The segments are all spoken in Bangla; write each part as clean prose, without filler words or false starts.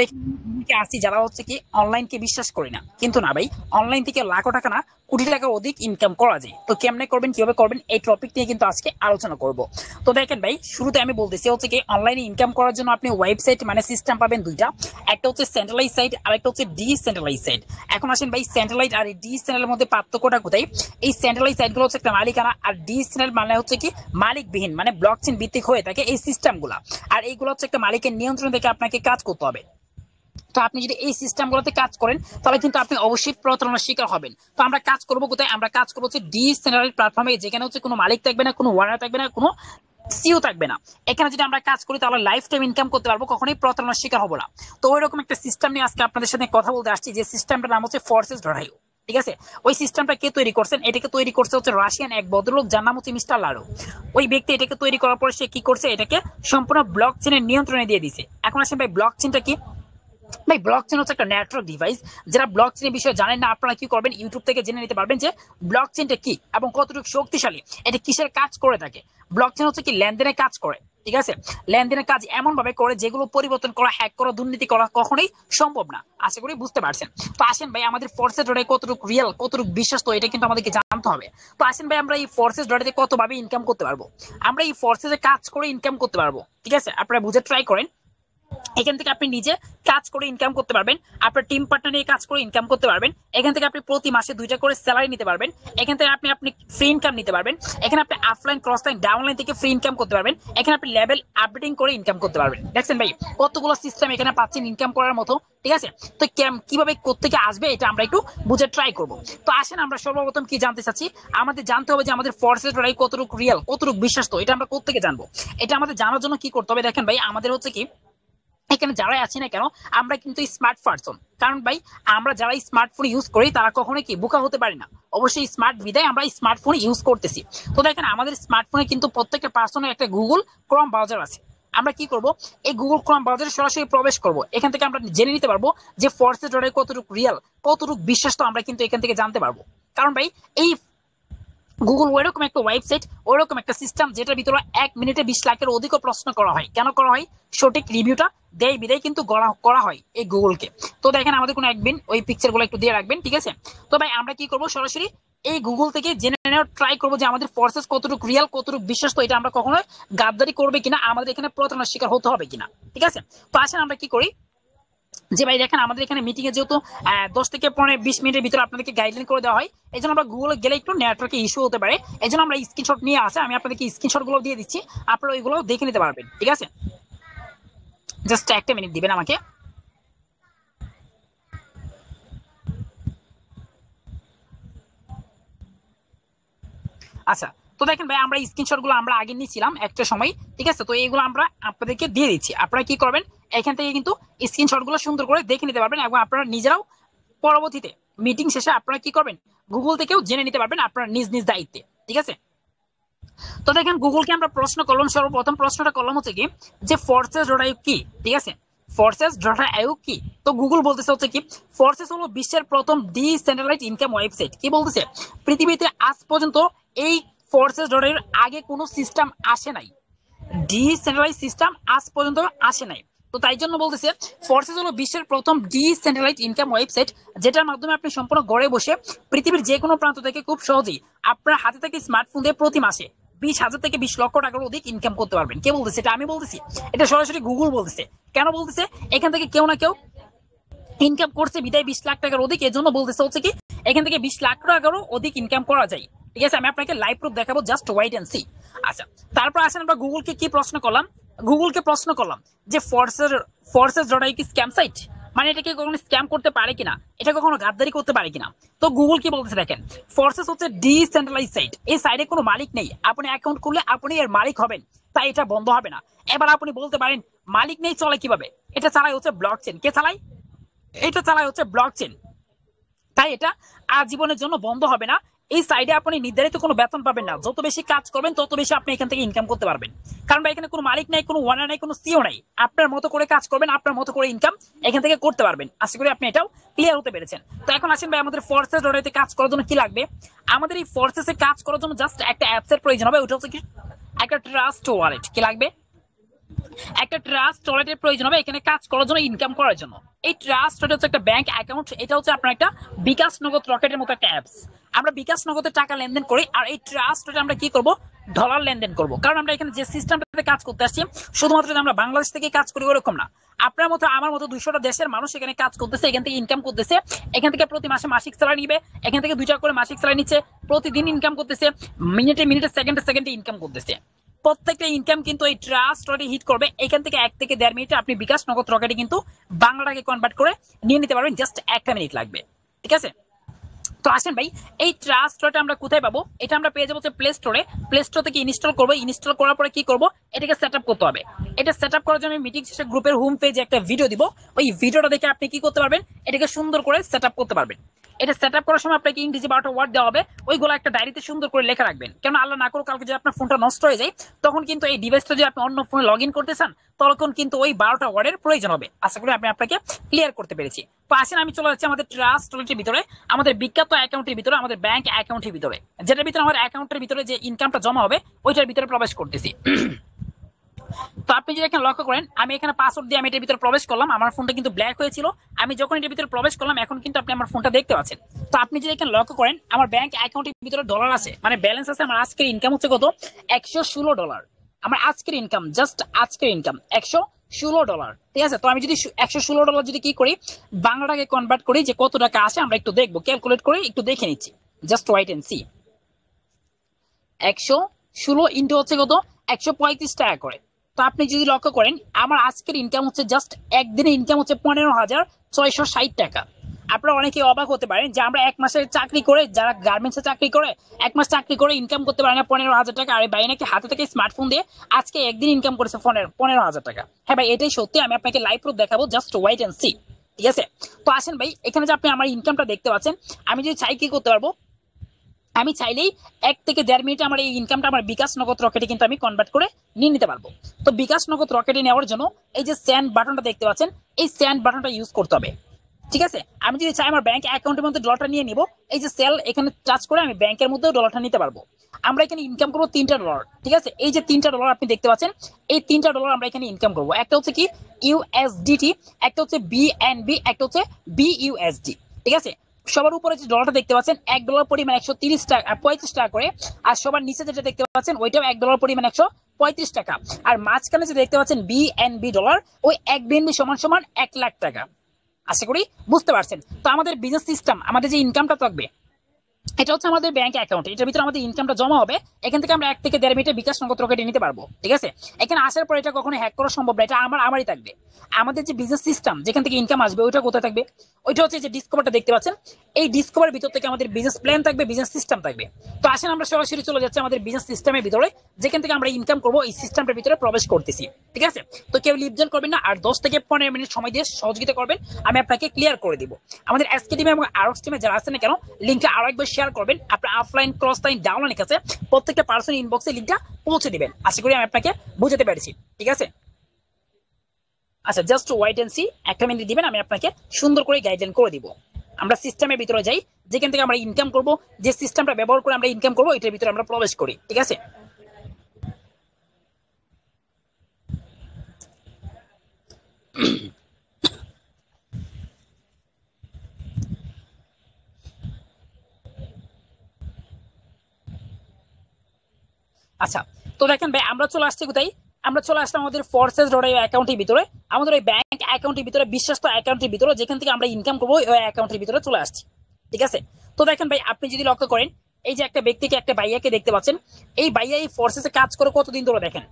এখানে আসছি যারা হচ্ছে কি অনলাইনকে বিশ্বাস করি না, কিন্তু না ভাই, অনলাইন থেকে লাখো টাকা না কোটি টাকা অধিক ইনকাম করা যায়। তো কেমনে করবেন, কিভাবে করবেন, এই টপিক নিয়ে কিন্তু আজকে আলোচনা করব। তো দেখেন ভাই, শুরুতে আমি বলতেছি হচ্ছে কি অনলাইনে ইনকাম করার জন্য আপনি ওয়েবসাইট মানে সিস্টেম পাবেন দুইটা। একটা হচ্ছে সেন্ট্রালাইজ সাইট আর একটা হচ্ছে ডিসেন্ট্রালাইজ সাইট। এখন আসেন ভাই, সেন্ট্রালাইজ আর ডিসেন্ট্রালের মধ্যে পার্থক্যটা কোথায়? এই সেন্ট্রালাইজ সাইটগুলো হচ্ছে একটা মালিকানা, আর ডিসেন্ট্রাল মানে হচ্ছে কি মালিকবিহীন, মানে ব্লকচেন ভিত্তিক হয়ে থাকে এই সিস্টেমগুলো। আর এইগুলো হচ্ছে একটা মালিকের নিয়ন্ত্রণ থেকে আপনাকে কাজ করতে হবে। তো আপনি যদি এই সিস্টেমগুলোতে কাজ করেন তাহলে কিন্তু আপনি অবশ্যই প্রতারণার শিকার হবেন। তো আমরা কাজ করবো কোথায়? আমরা কাজ করবো হচ্ছে ডিসেন্ট্রালাইজড প্ল্যাটফর্মে, যেখানে হচ্ছে কোনো মালিক থাকবে না, কোনো ওনার থাকবে না, কোনো সিও থাকবে না। এখানে যদি আমরা কাজ করি তাহলে লাইফ টাইম ইনকাম করতে পারবো, কখনোই প্রতারণার শিকার হবো না। তো ওইরকম একটা সিস্টেম নিয়ে আজকে আপনাদের সাথে কথা বলতে আসছি, যে সিস্টেমটার নাম হচ্ছে ফোর্সেস.io। ঠিক আছে, ওই সিস্টেমটা কে তৈরি করছেন? এটাকে তৈরি করছে হচ্ছে রাশিয়ান এক ভদ্রলোক, যার নাম হচ্ছে মিস্টার লারো। ওই ব্যক্তি এটাকে তৈরি করার পর সে কি করছে? এটাকে সম্পূর্ণ ব্লক চেনের নিয়ন্ত্রণে দিয়ে দিছে। এখন আসেন ভাই, ব্লক চেনটা কি? ভাই, ব্লক চেন হচ্ছে একটা নেটওয়ার্ক ডিভাইস। যারা ব্লক চেনের বিষয়ে জানেন না, আপনারা কি করবেন, ইউটিউব থেকে জেনে নিতে পারবেন যে ব্লক চেনটা কি এবং কতটুকু শক্তিশালী, এটা কিসের কাজ করে থাকে। ব্লক চেন হচ্ছে কি লেনদেনের কাজ করে। ঠিক আছে, লেনদেনের কাজ এমন ভাবে করে যেগুলো পরিবর্তন করা, হ্যাক করা, দুর্নীতি করা কখনোই সম্ভব না। আশা করি বুঝতে পারছেন। তো আসেন ভাই, আমাদের ফোর্সেস ডটে কতটুকু রিয়েল, কতটুকু বিশ্বাস, তো এটা কিন্তু আমাদেরকে জানতে হবে। তো আসেন ভাই, আমরা এই ফোর্সেস ডটে কত ভাবে ইনকাম করতে পারবো? আমরা এই ফোর্সেসে কাজ করে ইনকাম করতে পারবো। ঠিক আছে, আপনারা বুঝে ট্রাই করেন। এখান থেকে আপনি নিজে কাজ করে ইনকাম করতে পারবেন, আপনার টিম পার্টনার নিয়ে কাজ করে ইনকাম করতে পারবেন। এখান থেকে আপনি প্রতি মাসে 2টা করে স্যালারি নিতে পারবেন। এখান থেকে আপনি আপনি ফ্রি ইনকাম নিতে পারবেন। এখানে আপনি আপলাইন, ক্রসলাইন, ডাউনলাইন থেকে ফ্রি ইনকাম করতে পারবেন। এখানে আপনি লেভেল আপডেটিং করে ইনকাম করতে পারবেন। দেখছেন ভাই, কতগুলো সিস্টেম এখানে পাচ্ছেন ইনকাম করার মতো। ঠিক আছে, তো কিভাবে কোত্থেকে আসবে এটা আমরা একটু বুঝে ট্রাই করব। তো আসেন, আমরা সর্বপ্রথম কি জানতে চাচ্ছি? আমাদের জানতে হবে যে আমাদের ফোর্সেস কতটুকু রিয়েল, কতটুকু বিশ্বাস। তো এটা আমরা কোত্থেকে জানবো? এটা আমাদের জানার জন্য কি করতে হবে? দেখেন ভাই, আমাদের হচ্ছে কি এখানে যারাই আছি না কেন, আমরা কিন্তু স্মার্ট পারসন। কারণ ভাই, আমরা যারা স্মার্টফোন ইউজ করি তারা কখনোই কি বোকা হতে পারি না। অবশ্যই স্মার্ট বিদায় আমরা স্মার্টফোন ইউজ করতেছি। তো দেখেন, আমাদের স্মার্টফোনে কিন্তু প্রত্যেকটা পার্সনের একটা গুগল ক্রোম ব্রাউজার আছে। আমরা কি করব? এই গুগল ক্রোম ব্রাউজারে সরাসরি প্রবেশ করব। এখান থেকে আমরা জেনে নিতে পারবো যে ফোর্সেস ডটে কতটুকু রিয়েল, কতটুকু বিশ্বাস, তো আমরা কিন্তু এখান থেকে জানতে পারবো। কারণ ভাই, এই গুগল ওইরকম একটা ওয়েবসাইট, ওইরকম একটা সিস্টেম, যেটার ভিতরে 1 মিনিটে 20 লাখের অধিক প্রশ্ন করা হয়। কেন করা হয়? সঠিক রিভিউটা দেয় বিদায় কিন্তু করা হয় এই গুগলকে। তো দেখেন, আমাদের কোনো একদিন ওই পিকচার গুলো একটু দিয়ে রাখবেন। ঠিক আছে, তো ভাই আমরা কি করবো, সরাসরি এই গুগল থেকে জেনে নেওয়ার ট্রাই করবো যে আমাদের ফোর্সেস কতটুকু রিয়েল, কতটুকু বিশ্বাস। তো এটা আমরা কখনো গাদ্দারি করবে কিনা, আমাদের এখানে প্রতারণার শিকার হতে হবে কিনা। ঠিক আছে, তো আসেন আমরা কি করি, যে ভাই দেখেন, আমাদের এখানে মিটিং এ যেহেতু 10 থেকে 20 মিনিটের ভিতরে আপনাদেরকে গাইডলাইন করে দেওয়া হয়, এই জন্য আমরা গুগলে গেলে একটু নেটওয়ার্কে ইস্যু হতে পারে। এই জন্য আমরা স্ক্রিনশট নিয়ে আসে, আমি আপনাদেরকে স্ক্রিনশট গুলো দিয়ে দিচ্ছি, আপনারা ওইগুলো দেখে নিতে পারবেন। ঠিক আছে, জাস্ট একটা মিনিট দিবেন আমাকে। আচ্ছা, তো দেখেন ভাই, আমরা স্ক্রিনশট গুলো আমরা আগে নিয়েছিলাম একটা সময়। ঠিক আছে, তো এইগুলো আমরা আপনাদেরকে দিয়ে দিচ্ছি। আপনারা কি করবেন, এখান থেকে কিন্তু স্ক্রিনশট গুলো সুন্দর করে দেখে নিতে পারবেন, এবং আপনারা নিজেরাও পরবর্তীতে মিটিং শেষে আপনারা কি করবেন, গুগল থেকেও জেনে নিতে পারবেন আপনার নিজ নিজ দায়িত্বে। ঠিক আছে, তো দেখেন, গুগলকে আমরা প্রশ্ন করলাম, সর্বপ্রথম প্রশ্নটা করলাম হচ্ছে কি, যে ফোর্সেস ডট আইও কি। ঠিক আছে, ফোর্সেস ডট আইও কি? তো গুগল বলতেছে হচ্ছে কি, ফোর্সেস হলো বিশ্বের প্রথম ডিসেন্ট্রালাইজড ইনকাম ওয়েবসাইট। কি বলতেছে? পৃথিবীতে আজ পর্যন্ত এই ফোর্সেস ডট আইও আগে কোনো সিস্টেম আসে নাই, ডিসেন্ট্রালাইজ সিস্টেম আজ পর্যন্ত আসে নাই। তো তাই জন্য বলতেছে ফোর্সেস হলো বিশ্বের প্রথম ডিসেন্ট্রালাইজড ইনকাম ওয়েবসাইট, যেটার মাধ্যমে আপনি সম্পূর্ণ ঘরে বসে পৃথিবীর যে কোনো প্রান্ত থেকে খুব সহজেই আপনার হাতে থেকে স্মার্টফোন দিয়ে প্রতি মাসে 20,000 থেকে 20 লক্ষ টাকার অধিক ইনকাম করতে পারবেন। কে বলতেছে? এটা আমি বলতেছি, এটা সরাসরি গুগল বলতেছে। কেন বলতেছে? এখান থেকে কেউ না কেউ ইনকাম করছে বিদায় 20 লাখ টাকার অধিক, এজন্য বলতেছে হচ্ছে কি এখান থেকে 20 লাখ টাকারও অধিক ইনকাম করা যায়। ঠিক আছে, আমি আপনাকে লাইভ প্রুফ দেখাবো, জাস্ট ওয়েট এন্ড সি। আচ্ছা, তারপর আসেন আমরা গুগলকে কি প্রশ্ন করলাম, গুগলকে প্রশ্ন করলাম যে ফোর্সেস ডট আই কি স্ক্যাম সাইট, মানে এটা কি কখনো স্ক্যাম করতে পারে কিনা, এটা কখনো গাদ্দারি করতে পারে কিনা। তো গুগল কি বলতেছে দেখেন, ফোর্সেস হচ্ছে ডিসেন্ট্রালাইজ সাইট, এই সাইটে কোনো মালিক নেই, আপনি অ্যাকাউন্ট খুললে আপনি এর মালিক হবেন, তাই এটা বন্ধ হবে না। এবার আপনি বলতে পারেন মালিক নেই, চলে কিভাবে? এটা চালায় হচ্ছে ব্লক চেন। কে চালায়? এটা চালায় হচ্ছে ব্লক চেন, তাই এটা আজীবনের জন্য বন্ধ হবে না। এই সাইডে আপনি নির্ধারিত কোনো বেতন পাবেন না, যত বেশি কাজ করবেন তত বেশি আপনি এখান থেকে ইনকাম করতে পারবেন। কারণ ভাই, এখানে কোনো মালিক নাই, কোনো ওয়ানার নাই, কোনো সিও নাই, আপনার মতো করে কাজ করবেন, আপনার মতো করে ইনকাম এখান থেকে করতে পারবেন। আশা করি আপনি এটাও ক্লিয়ার হতে পেরেছেন। তো এখন আসেন ভাই, আমাদের ফোর্সেস ডটে কাজ করার জন্য কি লাগবে? আমাদের এই ফোর্সেসে কাজ করার জন্য জাস্ট একটা অ্যাপস এর প্রয়োজন হবে, ওটা হচ্ছে কি একটা ট্রাস্ট ওয়ালেট। কি লাগবে? একটা ট্রাস্ট ওয়ালেটের প্রয়োজন হবে এখানে কাজ করার জন্য, ইনকাম করার জন্য। এই ট্রাস্ট ওয়ালেট হচ্ছে একটা ব্যাংক অ্যাকাউন্ট, এটা হচ্ছে আপনার একটা বিকাশ নগদ রকেটের মতো একটা অ্যাপস। আমরা বিকাশ নগদে টাকা লেনদেন করি, আর এই ট্রাস্ট ওয়ালেটে আমরা কি করব, ডলার লেনদেন করব। কারণ আমরা এখানে যে সিস্টেমটাতে কাজ করতে আসছি শুধুমাত্র যে আমরা বাংলাদেশ থেকে কাজ করি ওরকম না, আপনার মতো আমার মতো 200টা দেশের মানুষ এখানে কাজ করতেছে, এখান থেকে ইনকাম করতেছে, এখান থেকে প্রতি মাসে মাসিক স্যালারি নিবে, এখান থেকে 2 টাকা করে মাসিক স্যালারি নিচ্ছে, প্রতিদিন ইনকাম করতেছে, মিনিটে মিনিটে সেকেন্ডে সেকেন্ডে ইনকাম করতেছে। প্রত্যেকটা ইনকাম কিন্তু এই ট্রাস্ট ওয়ালেটে হিট করবে। এখান থেকে 1 থেকে 1.5 মিনিটে আপনি বিকাশ নগদ রকেটে কিন্তু বাংলাটাকে কনভার্ট করে নিয়ে নিতে পারবেন, জাস্ট 1 মিনিট লাগবে। ঠিক আছে, তো আসেন ভাই, এই ট্রাস্ট ওয়ালেট আমরা কোথায় পাবো? এটা আমরা পেয়ে যাবো প্লে স্টোরে। প্লে স্টোর থেকে ইনস্টল করবো, ইনস্টল করার পরে কি করবো, এটাকে সেট আপ করতে হবে। এটা সেট আপ করার জন্য মিটিং শেষে গ্রুপের হোম পেজে একটা ভিডিও দিব, ওই ভিডিওটা দেখে আপনি কি করতে পারবেন, এটাকে সুন্দর করে সেট আপ করতে পারবেন। এটা সেট আপ করার সময় আপনাকে ইংরেজি 12টা ওয়ার্ড দেওয়া হবে, ওইগুলো একটা ডায়েরিতে সুন্দর করে লেখা রাখবেন। কেন আল্লাহ না করুক কালকে যদি আপনার ফোনটা নষ্ট হয়ে যায়, তখন কিন্তু এই ডিভাইসটা যদি আপনি অন্য ফোনে লগ ইন করতে চান, তখন কিন্তু ওই 12টা ওয়ার্ডের প্রয়োজন হবে। আশা করি আমি আপনাকে ক্লিয়ার করতে পেরেছি। তো আসেন আমি চলে যাচ্ছি আমাদের ট্রাস্ট ওয়ালেটের ভিতরে, আমাদের বিখ্যাত অ্যাকাউন্টের ভিতরে, আমাদের ব্যাংক অ্যাকাউন্টের ভিতরে, যেটার ভিতরে আমার অ্যাকাউন্টের ভিতরে যে ইনকামটা জমা হবে ওইটার ভিতরে প্রবেশ করতেছি। তো আপনি যদি এখানে লক্ষ্য করেন, আমি এখানে পাসওয়ার্ড দিয়ে আমি এটার ভিতরে প্রবেশ করলাম, আমার ফোনটা কিন্তু ব্ল্যাক হয়েছিল, আমি যখন এটার ভিতরে প্রবেশ করলাম এখন কিন্তু আপনি আমার ফোনটা দেখতে পাচ্ছেন। তো আপনি যদি এখানে লক্ষ্য করেন, আমার ব্যাংক অ্যাকাউন্টের ভিতরে ডলার আছে, মানে ব্যালেন্স আছে। আমার আজকের ইনকাম হচ্ছে কত, $116। আমার আজকের ইনকাম, জাস্ট আজকের ইনকাম $116। ঠিক আছে, তো আমি যদি $116 যদি কি করি, বাংলাটাকে কনভার্ট করি যে কত টাকা আসে, আমরা একটু দেখবো, ক্যালকুলেট করে একটু দেখে নিচ্ছি। Just wait and see. 116 into হচ্ছে কত, 135 টাকা করে। তো আপনি যদি লক্ষ্য করেন, আমার আজকের ইনকাম হচ্ছে জাস্ট একদিনের ইনকাম হচ্ছে 15,660 টাকা। আপনারা অনেকে অবাক হতে পারেন যে আমরা 1 মাসের চাকরি করে, যারা গার্মেন্টসে চাকরি করে 1 মাস চাকরি করে ইনকাম করতে পারে না 15,000 টাকা, আর ভাই নাকি হাতে থেকে স্মার্টফোন দিয়ে আজকে একদিন ইনকাম করেছে 15,000 টাকা। হ্যাঁ ভাই, এটাই সত্যি, আমি আপনাকে লাইভ প্রুফ দেখাবো, জাস্ট ওয়াইট এন্ড সি। ঠিক আছে, তো আসেন ভাই, এখানে যে আপনি আমার ইনকামটা দেখতে পাচ্ছেন, আমি যদি চাই কি করতে পারবো, আমি চাইলেই 1 থেকে 1.5 মিনিটে আমার এই ইনকামটা আমার বিকাশ নগদ রকেটে কিন্তু আমি কনভার্ট করে নিয়ে নিতে পারবো। তো বিকাশ নগদ রকেটে নেওয়ার জন্য এই যে সেন্ড বাটনটা দেখতে পাচ্ছেন, এই সেন্ড বাটনটা ইউজ করতে হবে। ঠিক আছে, আমি যদি চাই আমার ব্যাংক অ্যাকাউন্টের মধ্যে ডলারটা নিয়ে নিব, এই যে সেল এখানে টাচ করে আমি ব্যাংকের মধ্যেও ডলারটা নিতে পারবো। আমরা এখানে ইনকাম করবো 3টা ডলার। ঠিক আছে, এই যে 3টা ডলার আপনি দেখতে পাচ্ছেন, এই 3টা ডলার আমরা এখানে ইনকাম করবো। একটা হচ্ছে কি ইউএসডিটি, একটা হচ্ছে বিএনবি, একটা হচ্ছে বিইউএসডি। ঠিক আছে, সবার উপরে যে ডলারটা দেখতে পাচ্ছেন $1 পরিমাণ 130 টাকা, 35 টাকা করে। আর সবার নিচে যেটা দেখতে পাচ্ছেন ওইটাও $1 পরিমাণ 135 টাকা। আর মাঝখানে যে দেখতে পাচ্ছেন বিএনবি ডলার, ওই 1 বিএনবি সমান সমান 1 লাখ টাকা। আশা করি বুঝতে পারছেন। তো আমাদের বিজনেস সিস্টেম, আমাদের যে ইনকামটা থাকবে, এটা হচ্ছে আমাদের ব্যাংক অ্যাকাউন্ট, এটার ভিতরে আমাদের ইনকামটা জমা হবে। এখান থেকে আমরা 1 থেকে 1.5 মিনিটে বিকাশ নগদ রকেটে নিতে পারবো। ঠিক আছে, এখানে আসার পর এটা কখনো হ্যাক করা সম্ভব না, এটা আমারই থাকবে। আমাদের যে বিজনেস সিস্টেম যেখান থেকে ইনকাম আসবে ওইটা কোথায় থাকবে, ওইটা হচ্ছে যে ডিসকভারটা দেখতে পাচ্ছেন, এই ডিসকভার ভিতর থেকে আমাদের বিজনেস প্ল্যান থাকবে, বিজনেস সিস্টেম থাকবে। তো আসেন আমরা সরাসরি চলে যাচ্ছি আমাদের বিজনেস সিস্টেমের ভিতরে, যেখান থেকে আমরা ইনকাম করবো, এই সিস্টেমটার ভিতরে প্রবেশ করতেছি। ঠিক আছে, তো কেউ লিপজেন করবেন না, আর 10 থেকে 15 মিনিট সময় দিয়ে সহযোগিতা করবেন, আমি আপনাকে ক্লিয়ার করে দিব। আমাদের এসকে টিমে এবং আরএক্স টিমে যারা আছেন না কেন, লিঙ্কটা আরো একবার শেয়ার করবেন। আপনার অফলাইন ক্রস লাইন ডাউনলাইন কাছে প্রত্যেকটা পার্সন ইনবক্সে লিঙ্কটা পৌঁছে দিবেন। আশা করি আমি আপনাকে বুঝাতে পেরেছি। ঠিক আছে, আচ্ছা just wait and see, 1 minute দিবেন, আমি আপনাকে সুন্দর করে গাইডলাইন করে দিব। আমরা সিস্টেমের ভিতরে যাই, যেখান থেকে আমরা ইনকাম করব, যে সিস্টেমটা ব্যবহার করে আমরা ইনকাম করব, এটার ভিতরে আমরা প্রবেশ করি। ঠিক আছে, আচ্ছা, তো দেখেন ভাই, আমরা চলে আসছি কোথায়, আমরা চলে আসলাম আমাদের ফোর্সেস ডট অ্যাকাউন্টের ভিতরে, আমাদের ওই ব্যাংক অ্যাকাউন্টের ভিতরে, বিশ্বস্ত অ্যাকাউন্টের ভিতরে, যেখান থেকে আমরা ইনকাম করবো ওই অ্যাকাউন্টের ভিতরে চলে আসছি। ঠিক আছে, তো দেখেন ভাই, আপনি যদি লক্ষ্য করেন, এই যে একটা ব্যক্তিকে, একটা ভাইয়াকে দেখতে পাচ্ছেন, এই ভাইয়া এই ফোর্সেসে কাজ করে কতদিন ধরে দেখেন,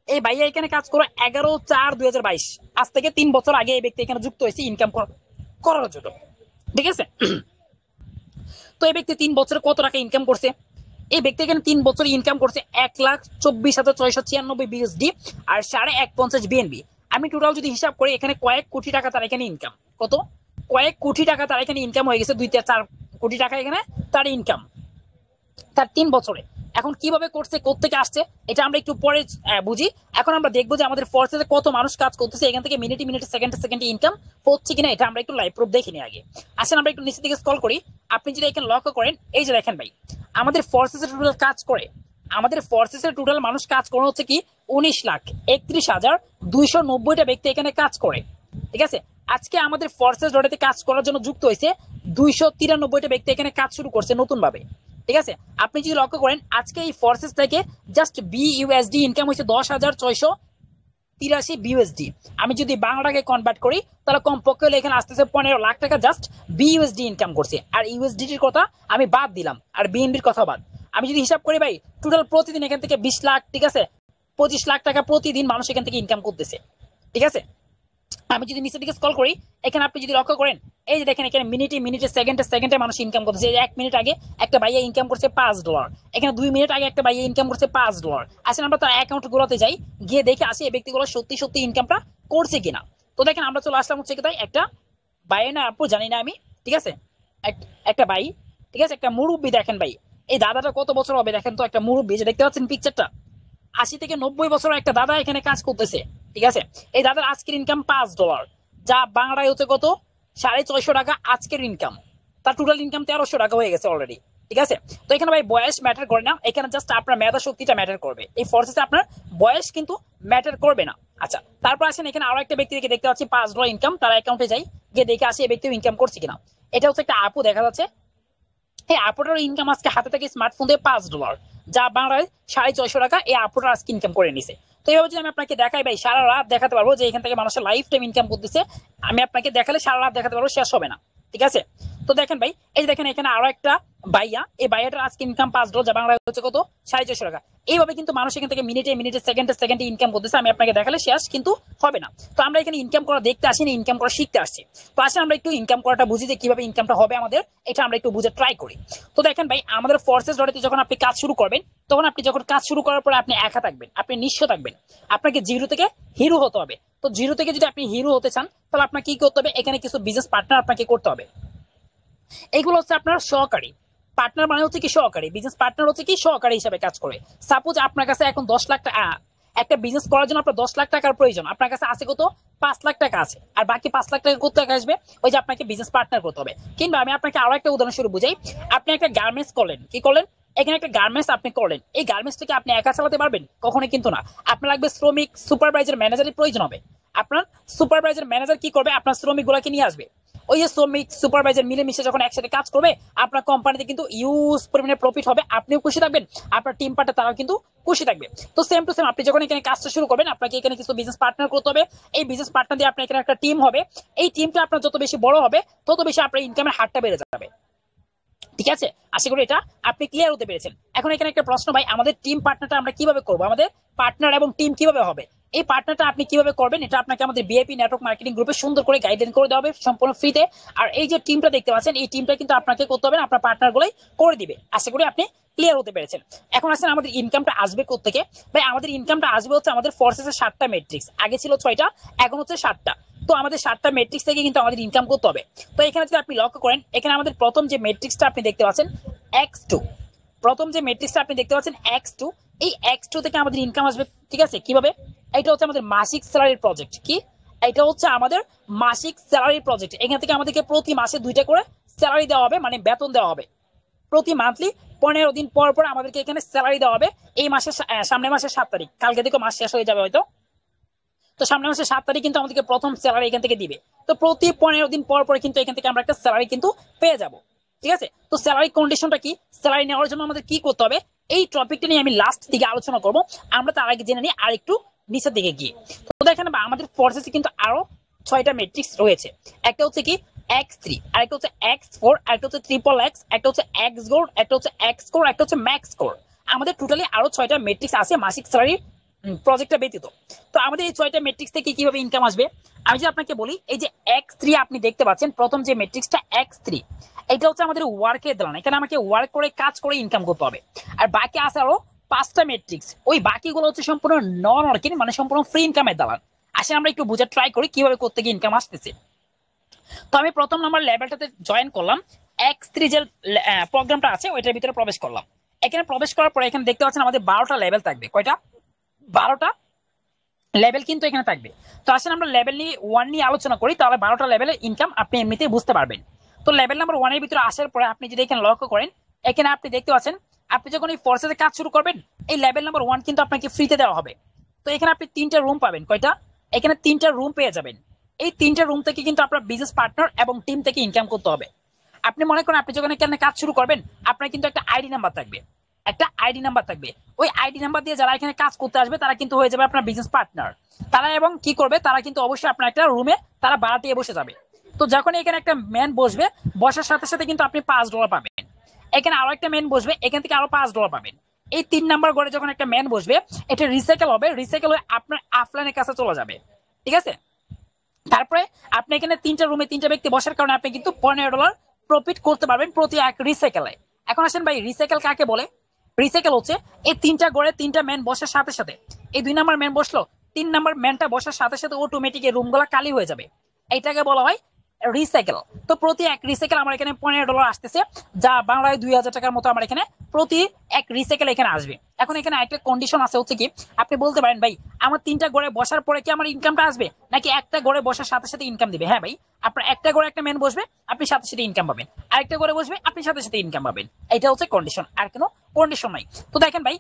এই ভাইয়া এখানে কাজ করে 11/4/2022, আজ থেকে 3 বছর আগে এই ব্যক্তি এখানে যুক্ত হয়েছে ইনকাম করার জন্য। ঠিক আছে, তো এই ব্যক্তি 3 বছরে কত টাকা ইনকাম করছে, এই ব্যক্তি এখানে 3 বছর ইনকাম করছে 1,24,696 বিএসডি আর 150 বিএনবি। আমি টোটাল যদি হিসাব করি, এখানে কয়েক কোটি টাকা তার এখানে ইনকাম, কত কয়েক কোটি টাকা তার এখানে ইনকাম হয়ে গেছে, 2-4 কোটি টাকা এখানে তার ইনকাম তার 3 বছরে। এখন কিভাবে করছে, কোত্থেকে আসছে, এটা আমরা একটু পরে বুঝি। এখন আমরা দেখবো যে আমাদের ফোর্সে কত মানুষ কাজ করতেছে, এখান থেকে মিনিটে মিনিটে সেকেন্ডে সেকেন্ডে ইনকাম হচ্ছে কিনা, এটা আমরা একটু লাইভ প্রুফ দেখে নিই আগে। আসেন আমরা একটু নিচে দিকে স্ক্রল করি। আপনি যদি এখানে লক্ষ্য করেন, এই যে দেখেন ভাই, আমাদের ফোর্সেস টোটাল কাজ করে আমাদের ফোর্সেসের টোটাল মানুষ কাজ করে হচ্ছে কি 19,31,290টা ব্যক্তি এখানে কাজ করে। ঠিক আছে, আজকে আমাদের ফোর্সেস ডটেতে কাজ করার জন্য যুক্ত হয়েছে 293টা ব্যক্তি এখানে কাজ শুরু করছে নতুন ভাবে। ঠিক আছে, আপনি যদি লক্ষ্য করেন আজকে এই ফোর্সেস থেকে জাস্ট বিইউএসডি ইনকাম হয়েছে 10,683 বিইউএসডি। আমি যদি বাংলা টাকায় কনভার্ট করি তাহলে কমপক্ষে হলে এখানে আসতেছে 15 লাখ টাকা জাস্ট বিইউএসডি ইনকাম করছে। আর ইউএসডিটির কথা আমি বাদ দিলাম, আর বিএনবির কথা বাদ। আমি যদি হিসাব করি ভাই টোটাল প্রতিদিন এখান থেকে 20 লাখ, ঠিক আছে, 25 লাখ টাকা প্রতিদিন মানুষ এখান থেকে ইনকাম করতেছে। ঠিক আছে, আমি যদি নিচের দিকে স্ক্রল করি এখানে আপনি যদি লক্ষ্য করেন এই যে দেখেন এখানে মিনিটে মিনিটে সেকেন্ডে সেকেন্ডে মানুষ ইনকাম করতেছে। 1 মিনিট আগে একটা ভাইয়া ইনকাম করছে $5, এখানে 2 মিনিট আগে একটা ভাইয়া ইনকাম করছে $5। আসলে আমরা তার অ্যাকাউন্ট গুলোতে যাই, গিয়ে দেখে আসি এই ব্যক্তিগুলো সত্যি সত্যি ইনকামটা করছে কিনা। তো দেখেন আমরা চলে আসলাম হচ্ছে কি তাই একটা ভাই না আপু জানি না আমি, ঠিক আছে, একটা ভাই, ঠিক আছে, একটা মুরব্বী। দেখেন ভাই এই দাদাটা কত বছর হবে দেখেন তো, একটা মুরব্বী যে দেখতে পাচ্ছেন পিকচারটা, 80 থেকে 90 বছর একটা দাদা এখানে কাজ করতেছে। ঠিক আছে, এই দাদার আজকের ইনকাম $5, যা বাংলায় হচ্ছে কত 650 টাকা আজকের ইনকাম। তার টোটাল ইনকাম 1300 টাকা হয়ে গেছে অলরেডি। ঠিক আছে, তো এখানে ভাই বয়স ম্যাটার করে না, এখানে জাস্ট আপনার মেধা শক্তিটা ম্যাটার করবে। এই ফোর্সেসে আপনার বয়স কিন্তু ম্যাটার করবে না। আচ্ছা, তারপর আসেন এখানে আরো একটা ব্যক্তিকে দেখতে পাচ্ছি $5 ইনকাম, তার অ্যাকাউন্টে যাই, গিয়ে দেখে আসি এই ব্যক্তিও ইনকাম করছে কিনা। এটা হচ্ছে একটা আপু দেখা যাচ্ছে, এই আপুটার ইনকাম আজকে হাতে থেকে স্মার্টফোন দিয়ে $5, যা বাংলায় 650 টাকা এই আপুটার আজকে ইনকাম করে নিছে। তো এইভাবে যদি আমি আপনাকে দেখাই ভাই সারা রাত দেখাতে পারবো যে এখান থেকে মানুষের লাইফ টাইম ইনকাম করতেছে। আমি আপনাকে দেখালে সারা রাত দেখাতে পারবো, শেষ হবে না। ঠিক আছে, তো দেখেন ভাই এই যে দেখেন এখানে আরো একটা ভাইয়া, এই ভাইয়াটার আজকে ইনকাম $5, যা বাংলায় হচ্ছে কত 650 টাকা। এইভাবে কিন্তু মানুষ এখান থেকে মিনিটে মিনিটে সেকেন্ডে সেকেন্ডে ইনকাম করতেছে। আমি আপনাকে দেখালে শেষ কিন্তু হবে না। তো আমরা এখানে ইনকাম করা দেখতে আসিনি, ইনকাম করা শিখতে আসছি। তো আসলে আমরা একটু ইনকাম করাটা বুঝি যে কিভাবে ইনকামটা হবে আমাদের, এটা আমরা একটু বুঝে ট্রাই করি। তো দেখেন ভাই আমাদের ফোর্সেস ডটেতে যখন আপনি কাজ শুরু করবেন, তখন আপনি যখন কাজ শুরু করার পরে আপনি একা থাকবেন, আপনি নিঃস্ব থাকবেন। আপনাকে জিরো থেকে হিরো হতে হবে। তো জিরো থেকে যদি আপনি হিরো হতে চান তাহলে আপনাকে কি করতে হবে, এখানে কিছু বিজনেস পার্টনার আপনাকে করতে হবে। এইগুলো হচ্ছে আপনার সহকারী। পার্টনার মানে হচ্ছে কি সহকারী, বিজনেস পার্টনার হচ্ছে কি সহকারী হিসেবে কাজ করে। সাপোজ আপনার কাছে এখন 10 লাখ টাকা, একটা বিজনেস করার জন্য আপনার 10 লাখ টাকার প্রয়োজন, আপনার কাছে আছে কত 5 লাখ টাকা আছে, আর বাকি 5 লাখ টাকা কোথা থেকে আসবে, ওই যে আপনাকে বিজনেস পার্টনার করতে হবে। কিংবা আমি আপনাকে আরো একটা উদাহরণ শুরু বুঝাই, আপনি একটা গার্মেন্টস করলেন, কি করলেন, এখানে একটা গার্মেন্টস আপনি করলেন, এই গার্মেন্টসটাকে আপনি একা চালাতে পারবেন কখনোই কিন্তু না। আপনার লাগবে শ্রমিক, সুপারভাইজার, ম্যানেজারের প্রয়োজন হবে। আপনার সুপারভাইজার ম্যানেজার কি করবে, আপনার শ্রমিক গুলাকে নিয়ে আসবে। ওই যে শ্রমিক সুপারভাইজার মিলেমিশে যখন একসাথে কাজ করবে আপনার কোম্পানিতে কিন্তু ইউজ পরিমাণে প্রফিট হবে, আপনিও খুশি থাকবেন, আপনার টিম পার্টনার তারাও কিন্তু খুশি থাকবে। তো সেম টু সেম আপনি যখন এখানে কাজটা শুরু করবেন আপনাকে এখানে কিছু বিজনেস পার্টনার করতে হবে। এই বিজনেস পার্টনার দিয়ে আপনার এখানে একটা টিম হবে। এই টিমটা আপনার যত বেশি বড় হবে তত বেশি আপনার ইনকামের হারটা বেড়ে যাবে। ঠিক আছে, আশা করি এটা আপনি ক্লিয়ার হতে পেরেছেন। এখন এখানে একটা প্রশ্ন ভাই, আমাদের টিম পার্টনারটা আমরা কিভাবে করবো, আমাদের পার্টনার এবং টিম কিভাবে হবে, এই পার্টনারটা আপনি কিভাবে করবেন, এটা আপনাকে আমাদের বিআইপি নেটওয়ার্ক মার্কেটিং গ্রুপে সুন্দর করে গাইডলাইন করে দেওয়া হবে সম্পূর্ণ ফ্রিতে। আর এই যে টিমটা দেখতে পাচ্ছেন এই টিমটা কিন্তু আপনাকে করতে হবে না, আপনার পার্টনার গুলোই করে দিবে। আশা করি আপনি ক্লিয়ার হতে পেরেছেন। এখন আসেন আমাদের ইনকামটা আসবে কোত্থেকে ভাই, আমাদের ইনকামটা আসবে হচ্ছে আমাদের ফোর্সেসের 7টা মেট্রিক্স, আগে ছিল 6টা, এখন হচ্ছে 7টা। তো আমাদের 7টা মেট্রিক্স থেকে কিন্তু আমাদের ইনকাম করতে হবে। তো এখানে যদি আপনি লক্ষ্য করেন এখানে আমাদের প্রথম যে মেট্রিক্সটা আপনি দেখতে পাচ্ছেন X2, প্রথম যে মেট্রিক্সটা আপনি দেখতে পাচ্ছেন X2, এই X2 থেকে আমাদের ইনকাম আসবে। ঠিক আছে, কিভাবে, এটা হচ্ছে আমাদের মাসিক স্যালারির প্রজেক্ট। কি, এটা হচ্ছে আমাদের মাসিক স্যালারির প্রজেক্ট। এখান থেকে আমাদেরকে প্রতি মাসে 2টা করে স্যালারি দেওয়া হবে, মানে বেতন দেওয়া হবে। প্রতি মান্থলি 15 দিন পর পর আমাদেরকে এখানে স্যালারি দেওয়া হবে। এই মাসের সামনের মাসের 7 তারিখ, কালকে থেকে মাস শেষ হয়ে যাবে হয়তো, তো সামনের মাসের 7 তারিখ কিন্তু আমাদেরকে প্রথম স্যালারি এখান থেকে দিবে। তো প্রতি 15 দিন পর পর কিন্তু এখান থেকে আমরা একটা স্যালারি কিন্তু পেয়ে যাব। ঠিক আছে, তো স্যালারি কন্ডিশনটা কি, স্যালারি নেওয়ার জন্য আমাদের কি করতে হবে, এই টপিকটা নিয়ে আমি লাস্ট দিকে আলোচনা করব। আমরা তার আগে জেনে নিই আর একটু নিচের দিকে গিয়ে। তো দেখেন আমাদের ফোর্সেসে কিন্তু আরো 6টা মেট্রিক্স রয়েছে। একটা হচ্ছে কি X3, আরেকটা হচ্ছে X4, আরেকটা হচ্ছে ট্রিপল এক্স, একটা হচ্ছে এক্স গোল্ড, একটা হচ্ছে এক্স কোর, একটা হচ্ছে ম্যাক্স কোর। আমাদের টোটালি আরো 6টা মেট্রিক্স আছে মাসিক স্যালারি প্রজেক্টটা ব্যতীত। তো আমাদের এই 6টা মেট্রিক্স থেকে কিভাবে ইনকাম আসবে, আমি যদি আপনাকে বলি এই যে X3 আপনি দেখতে পাচ্ছেন প্রথম যে মেট্রিক্সটা X3, এটা হচ্ছে আমাদের ওয়ার্কের দালান, এখানে আমাকে ওয়ার্ক করে কাজ করে ইনকাম করতে হবে। আর বাকি আছে আরো 5টা মেট্রিক্স, ওই বাকিগুলো হচ্ছে সম্পূর্ণ নন ওয়ার্কিং, মানে সম্পূর্ণ ফ্রি ইনকামের দালান। আসলে আমরা একটু বোঝার ট্রাই করি কিভাবে করতে গিয়ে ইনকাম আসতেছে। তো আমি প্রথম নাম্বার লেভেলটাতে জয়েন করলাম, X3 যে প্রোগ্রামটা আছে ওইটার ভিতরে প্রবেশ করলাম। এখানে প্রবেশ করার পরে এখানে দেখতে পাচ্ছেন আমাদের 12টা লেভেল থাকবে। কয়টা, 12টা লেভেল কিন্তু এখানে থাকবে। তো আসলে আমরা লেভেল নিয়ে 1 নিয়ে আলোচনা করি, তাহলে 12টা লেভেলের ইনকাম আপনি এমনিতেই বুঝতে পারবেন। তো লেভেল নাম্বার 1 এর ভিতরে আসার পরে আপনি যদি এখানে লক্ষ্য করেন, এখানে আপনি দেখতে পাচ্ছেন আপনি যখন এই ফোর্সেসে কাজ শুরু করবেন এই লেভেল নাম্বার 1 কিন্তু আপনাকে ফ্রিতে দেওয়া হবে। তো এখানে আপনি 3টা রুম পাবেন। কয়টা? এখানে 3টা রুম পেয়ে যাবেন। এই 3টা রুম থেকে কিন্তু আপনার বিজনেস পার্টনার এবং টিম থেকে ইনকাম করতে হবে। আপনি মনে করেন আপনি যখন এখানে কাজ শুরু করবেন, আপনার কিন্তু একটা আইডি নাম্বার থাকবে। একটা আইডি নাম্বার থাকবে। ওই আইডি নাম্বার দিয়ে যারা এখানে কাজ করতে আসবে তারা কিন্তু হয়ে যাবে আপনার বিজনেস পার্টনার। তারা এবং কি করবে, তারা কিন্তু অবশ্যই আপনার একটা রুমে তারা ভাড়া দিয়ে বসে যাবে। তো যখন এখানে একটা ম্যান বসবে, বসার সাথে সাথে কিন্তু আপনি $5 পাবেন। এখানে আরো একটা ম্যান বসবে, এখান থেকে আরো $5 পাবেন। এই 3 নাম্বার ঘরে যখন একটা ম্যান বসবে, এটা রিসাইকেল হবে, রিসাইকেল হয়ে আপনার আফলাইনের কাছে চলে যাবে। ঠিক আছে? তারপরে আপনি এখানে 3টা রুমে 3টা ব্যক্তি বসার কারণে আপনি কিন্তু $15 প্রফিট করতে পারবেন প্রতি এক রিসাইকেলে। এখন আসেন ভাই, রিসাইকেল কাকে বলে? রিসাইকেল হচ্ছে এই 3টা ঘরে 3টা ম্যান বসার সাথে সাথে, এই 2 নাম্বার ম্যান বসলো, 3 নাম্বার ম্যানটা বসার সাথে সাথে অটোমেটিক এই রুমগুলো খালি হয়ে যাবে। এইটাকে বলা হয় রিসাইকেল। তো প্রতি এক রিসাইকেল আমার এখানে $15 আসতেছে, যা বাংলায় 2000 টাকার মতো আমার এখানে প্রতি এক রিসাইকেল এখানে আসবে। এখন এখানে একটা কন্ডিশন আছে, হচ্ছে কি আপনি বলতে পারেন ভাই আমার 3টা ঘরে বসার পরে কি আমার ইনকামটা আসবে, নাকি একটা ঘরে বসার সাথে সাথে ইনকাম দিবে? হ্যাঁ ভাই, আপনার একটা ঘরে একটা ম্যান বসবে, আপনি সাথে সাথে ইনকাম পাবেন, আরেকটা ঘরে বসবে, আপনি সাথে সাথে ইনকাম পাবেন। এটা হচ্ছে কন্ডিশন, আর কোনো কন্ডিশন নাই। তো দেখেন ভাই,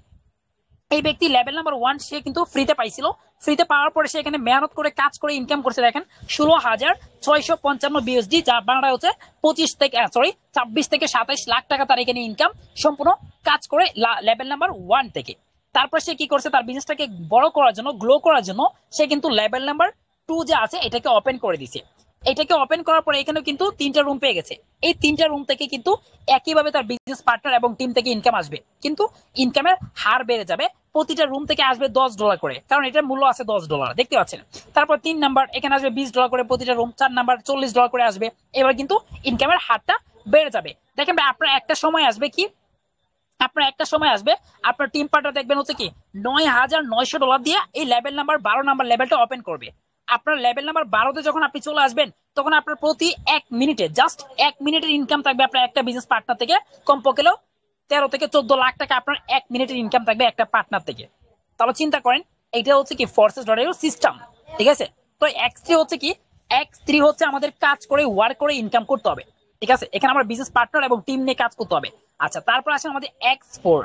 এই ব্যক্তি লেভেল নাম্বার 1 সে কিন্তু ফ্রিতে পাইছিল। ফ্রিতে পাওয়ার পরে সে এখানে মেহনত করে কাজ করে ইনকাম করছে। দেখেন 16,655 বিএসডি, যা বাংলায় হচ্ছে 26 থেকে 27 লাখ টাকা তার এখানে ইনকাম, সম্পূর্ণ কাজ করে লেভেল নাম্বার 1 থেকে। তারপর সে কি করছে, তার বিজনেসটাকে বড় করার জন্য, গ্লো করার জন্য সে কিন্তু লেভেল নাম্বার 2 যে আছে এটাকে ওপেন করে দিছে। এটাকে ওপেন করার পরে এখানেও কিন্তু 3টা রুম পেয়ে গেছে। এই 3টা রুম থেকে কিন্তু একইভাবে তার বিজনেস পার্টনার এবং টিম থেকে ইনকাম আসবে, কিন্তু ইনকামের হার বেড়ে যাবে। প্রতিটা রুম থেকে আসবে $10 করে, কারণ এটার মূল্য আছে $10, দেখতে পাচ্ছেন। তারপর 3 নাম্বার এখানে আসবে $20 করে প্রতিটা রুম, 4 নাম্বার $40 করে আসবে। এবার কিন্তু ইনকামের হারটা বেড়ে যাবে। দেখেন ভাই, আপনার একটা সময় আসবে কি, আপনার একটা সময় আসবে আপনার টিম পার্টনার দেখবেন হচ্ছে কি $9,900 দিয়ে এই লেভেল নাম্বার 12 নাম্বার লেভেলটা ওপেন করবে। আপনার লেভেল নাম্বার 12তে যখন আপনি চলে আসবেন, তখন আপনার প্রতি 1 মিনিটে, জাস্ট 1 মিনিটের ইনকাম থাকবে আপনার একটা বিজনেস পার্টনার থেকে কমপক্ষে 13 থেকে 14 লাখ টাকা আপনার 1 মিনিটের ইনকাম থাকবে একটা পার্টনার থেকে। তাহলে চিন্তা করেন, এইটা হচ্ছে কি ফোর্সেস ডলারের সিস্টেম। ঠিক আছে? তো X3 হচ্ছে কি, X3 হচ্ছে আমাদের কাজ করে ওয়ার্ক করে ইনকাম করতে হবে। ঠিক আছে? এখানে আমার বিজনেস পার্টনার এবং টিম নিয়ে কাজ করতে হবে। আচ্ছা, তারপর আসেন আমাদের X4।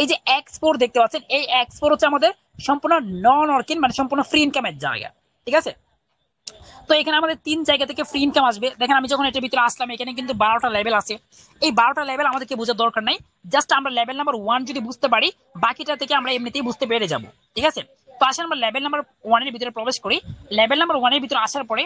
এই যে X4 দেখতে পাচ্ছেন, এই X4 হচ্ছে আমাদের সম্পূর্ণ নন ওয়ার্কিং, মানে সম্পূর্ণ ফ্রি ইনকামের জায়গা। ঠিক আছে? তো এখানে আমাদের 3 জায়গা থেকে ফ্রি ইনকাম আসবে। দেখেন আমি যখন এটার ভিতরে আসলাম, এখানে কিন্তু 12টা লেভেল আছে। এই 12টা লেভেল আমাদেরকে বোঝার দরকার নাই, জাস্ট আমরা লেভেল নাম্বার 1 যদি বুঝতে পারি, বাকিটা থেকে আমরা এমনিতেই বুঝতে পেরে যাব। ঠিক আছে? তো আসেন আমরা লেভেল নাম্বার 1 এর ভিতরে প্রবেশ করি। লেভেল নাম্বার 1 এর ভিতরে আসার পরে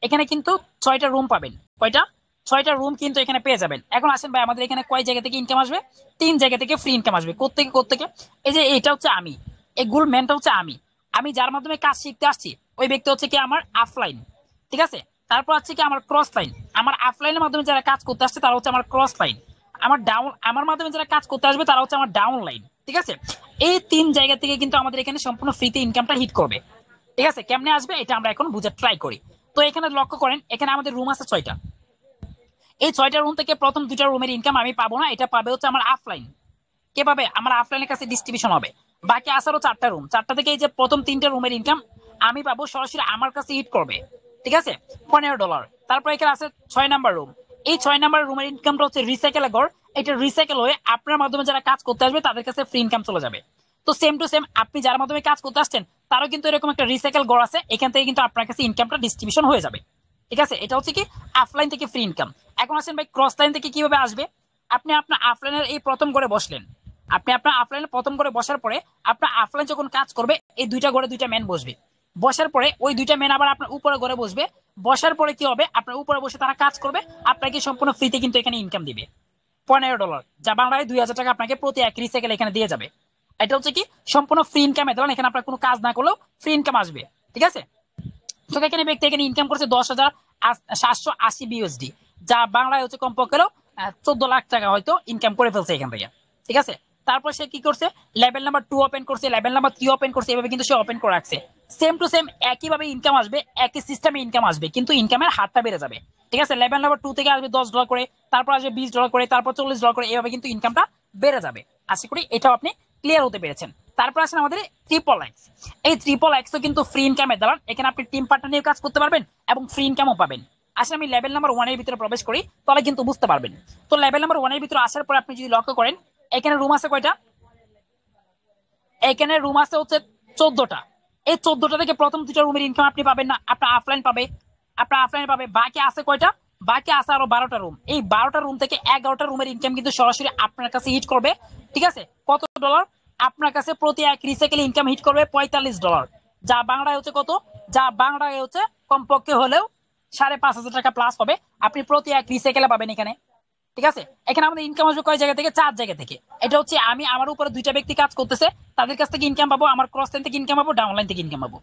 এখানে কিন্তু 6টা রুম পাবেন। কয়টা? 6টা রুম কিন্তু এখানে পেয়ে যাবেন। এখন আসেন ভাই, আমাদের এখানে কয় জায়গা থেকে ইনকাম আসবে? 3 জায়গা থেকে ফ্রি ইনকাম আসবে। কোত্থেকে কোত্থেকে? এই যে এটা হচ্ছে আমি, এই গুল ম্যানটা হচ্ছে আমি, আমি যার মাধ্যমে কাজ শিখতে আসছি, ওই ব্যক্তি হচ্ছে কি আমার আফলাইন। ঠিক আছে? তারপর হচ্ছে কি আমার ক্রস লাইন, আমার আফলাইনের মাধ্যমে যারা কাজ করতে আসছে তারা হচ্ছে আমার ক্রস লাইন। আমার ডাউন, আমার মাধ্যমে যারা কাজ করতে আসবে তারা হচ্ছে আমার ডাউন লাইন। ঠিক আছে? এই 3 জায়গা থেকে কিন্তু আমাদের এখানে সম্পূর্ণ ফ্রিতে ইনকামটা হিট করবে। ঠিক আছে? কেমনে আসবে এটা আমরা এখন বুঝার ট্রাই করি। তো এখানে লক্ষ্য করেন, এখানে আমাদের রুম আছে 6টা। এই 6টা রুম থেকে প্রথম 2টা রুমের ইনকাম আমি পাবো না, এটা পাবে হচ্ছে আমার আফলাইন। কে পাবে? আমার আফলাইনের কাছে ডিস্ট্রিবিউশন হবে। বাকি আসারও 4টা রুম, 4টা থেকে এই যে প্রথম 3টা রুমের ইনকাম আমি পাবো, সরাসরি আমার কাছে হিট করবে। ঠিক আছে? $15। তারপর এখানে আছে 6 নাম্বার রুম। এই 6 নাম্বার রুমের ইনকামটা হচ্ছে রিসাইকেল ঘর। এটা রিসাইকেল হয়ে আপনার মাধ্যমে যারা কাজ করতে আসবে তাদের কাছে ফ্রি ইনকাম চলে যাবে। তো সেম টু সেম আপনি যার মাধ্যমে কাজ করতে আসছেন, তারও কিন্তু এরকম একটা রিসাইকেল ঘর আছে, এখান থেকে কিন্তু আপনার কাছে ইনকামটা ডিস্ট্রিবিউশন হয়ে যাবে। ঠিক আছে? এটা হচ্ছে কি অফলাইন থেকে ফ্রি ইনকাম। এখন আসেন ভাই, ক্রস লাইন থেকে কিভাবে আসবে? আপনি আপনার আফলাইনের এই প্রথম করে বসলেন, আপনি আপনার আফলাইনে প্রথম করে বসার পরে আপনার আফলাইন যখন কাজ করবে, এই 2টা ঘরে 2টা ম্যান বসবে। বসার পরে ওই 2টা ম্যান আবার আপনার উপরে ঘরে বসবে। বসার পরে কি হবে, আপনার উপরে বসে তারা কাজ করবে, আপনাকে সম্পূর্ণ ফ্রিতে কিন্তু এখানে ইনকাম দিবে $15, যা বাংলায় 2000 টাকা আপনাকে প্রতি এক রিসাইকেল এখানে দিয়ে যাবে। এটা হচ্ছে কি সম্পূর্ণ ফ্রি ইনকাম। ধরেন এখানে আপনার কোনো কাজ না করলেও ফ্রি ইনকাম আসবে। ঠিক আছে? তো এখানে ব্যক্তি এখানে ইনকাম করছে 10,780 বিএসডি, যা বাংলায় হচ্ছে কমপক্ষে 14 লাখ টাকা হয়তো ইনকাম করে ফেলছে এখান থেকে। ঠিক আছে? তারপর সে কি করছে, লেভেল নাম্বার 2 ওপেন করছে, লেভেল নাম্বার 3 ওপেন করছে, এভাবে কিন্তু সে ওপেন করে রাখছে। সেম টু সেম একইভাবে ইনকাম আসবে, একই সিস্টেমে ইনকাম আসবে, কিন্তু ইনকামের হারটা বেড়ে যাবে। ঠিক আছে? লেভেল নাম্বার 2 থেকে আসবে $10 করে, তারপর আসবে $20 করে, তারপর $40 করে, এভাবে কিন্তু ইনকামটা বেড়ে যাবে। আশা করি এটাও আপনি ক্লিয়ার হতে পেরেছেন। তারপর আসেন আমাদের XXX। এই XXX ও কিন্তু ফ্রি ইনকামের দালাল। এখানে আপনি টিম পার্টনার নিয়ে কাজ করতে পারবেন এবং ফ্রি ইনকামও পাবেন। আসলে আমি লেভেল নাম্বার 1 এর ভিতরে প্রবেশ করি, তাহলে কিন্তু বুঝতে পারবেন। তো লেভেল নাম্বার 1 এর ভিতরে আসার পর আপনি যদি লক্ষ্য করেন, এখানে রুম আছে কয়টা? এখানে রুম আছে হচ্ছে 14টা। এই 14টা থেকে প্রথম দুটো রুমের ইনকাম আপনি পাবেন না, আপনার অফলাইন পাবে। বাকি আছে কয়টা? বাকি আছে আরো 12টা রুম। এই 12টা রুম থেকে 11টা রুমের ইনকাম কিন্তু সরাসরি আপনার কাছে হিট করবে। ঠিক আছে, কত ডলার? আপনার কাছে প্রতি এক রিসাইকেল ইনকাম হিট করবে $45, যা বাংলায় হচ্ছে কত? যা বাংলায় হচ্ছে কমপক্ষে হলেও 5,500 টাকা প্লাস হবে আপনি প্রতি এক রিসাইকেলে পাবেন এখানে। ঠিক আছে, এখানে আমাদের ইনকাম আসবে কয় জায়গা থেকে? 4 জায়গা থেকে। এটা হচ্ছে আমি, আমার উপরে দুইটা ব্যক্তি কাজ করতেছে, তাদের কাছ থেকে ইনকাম পাবো, আমার ক্রস লাইন থেকে ইনকাম পাবো, ডাউন লাইন থেকে ইনকাম পাবো।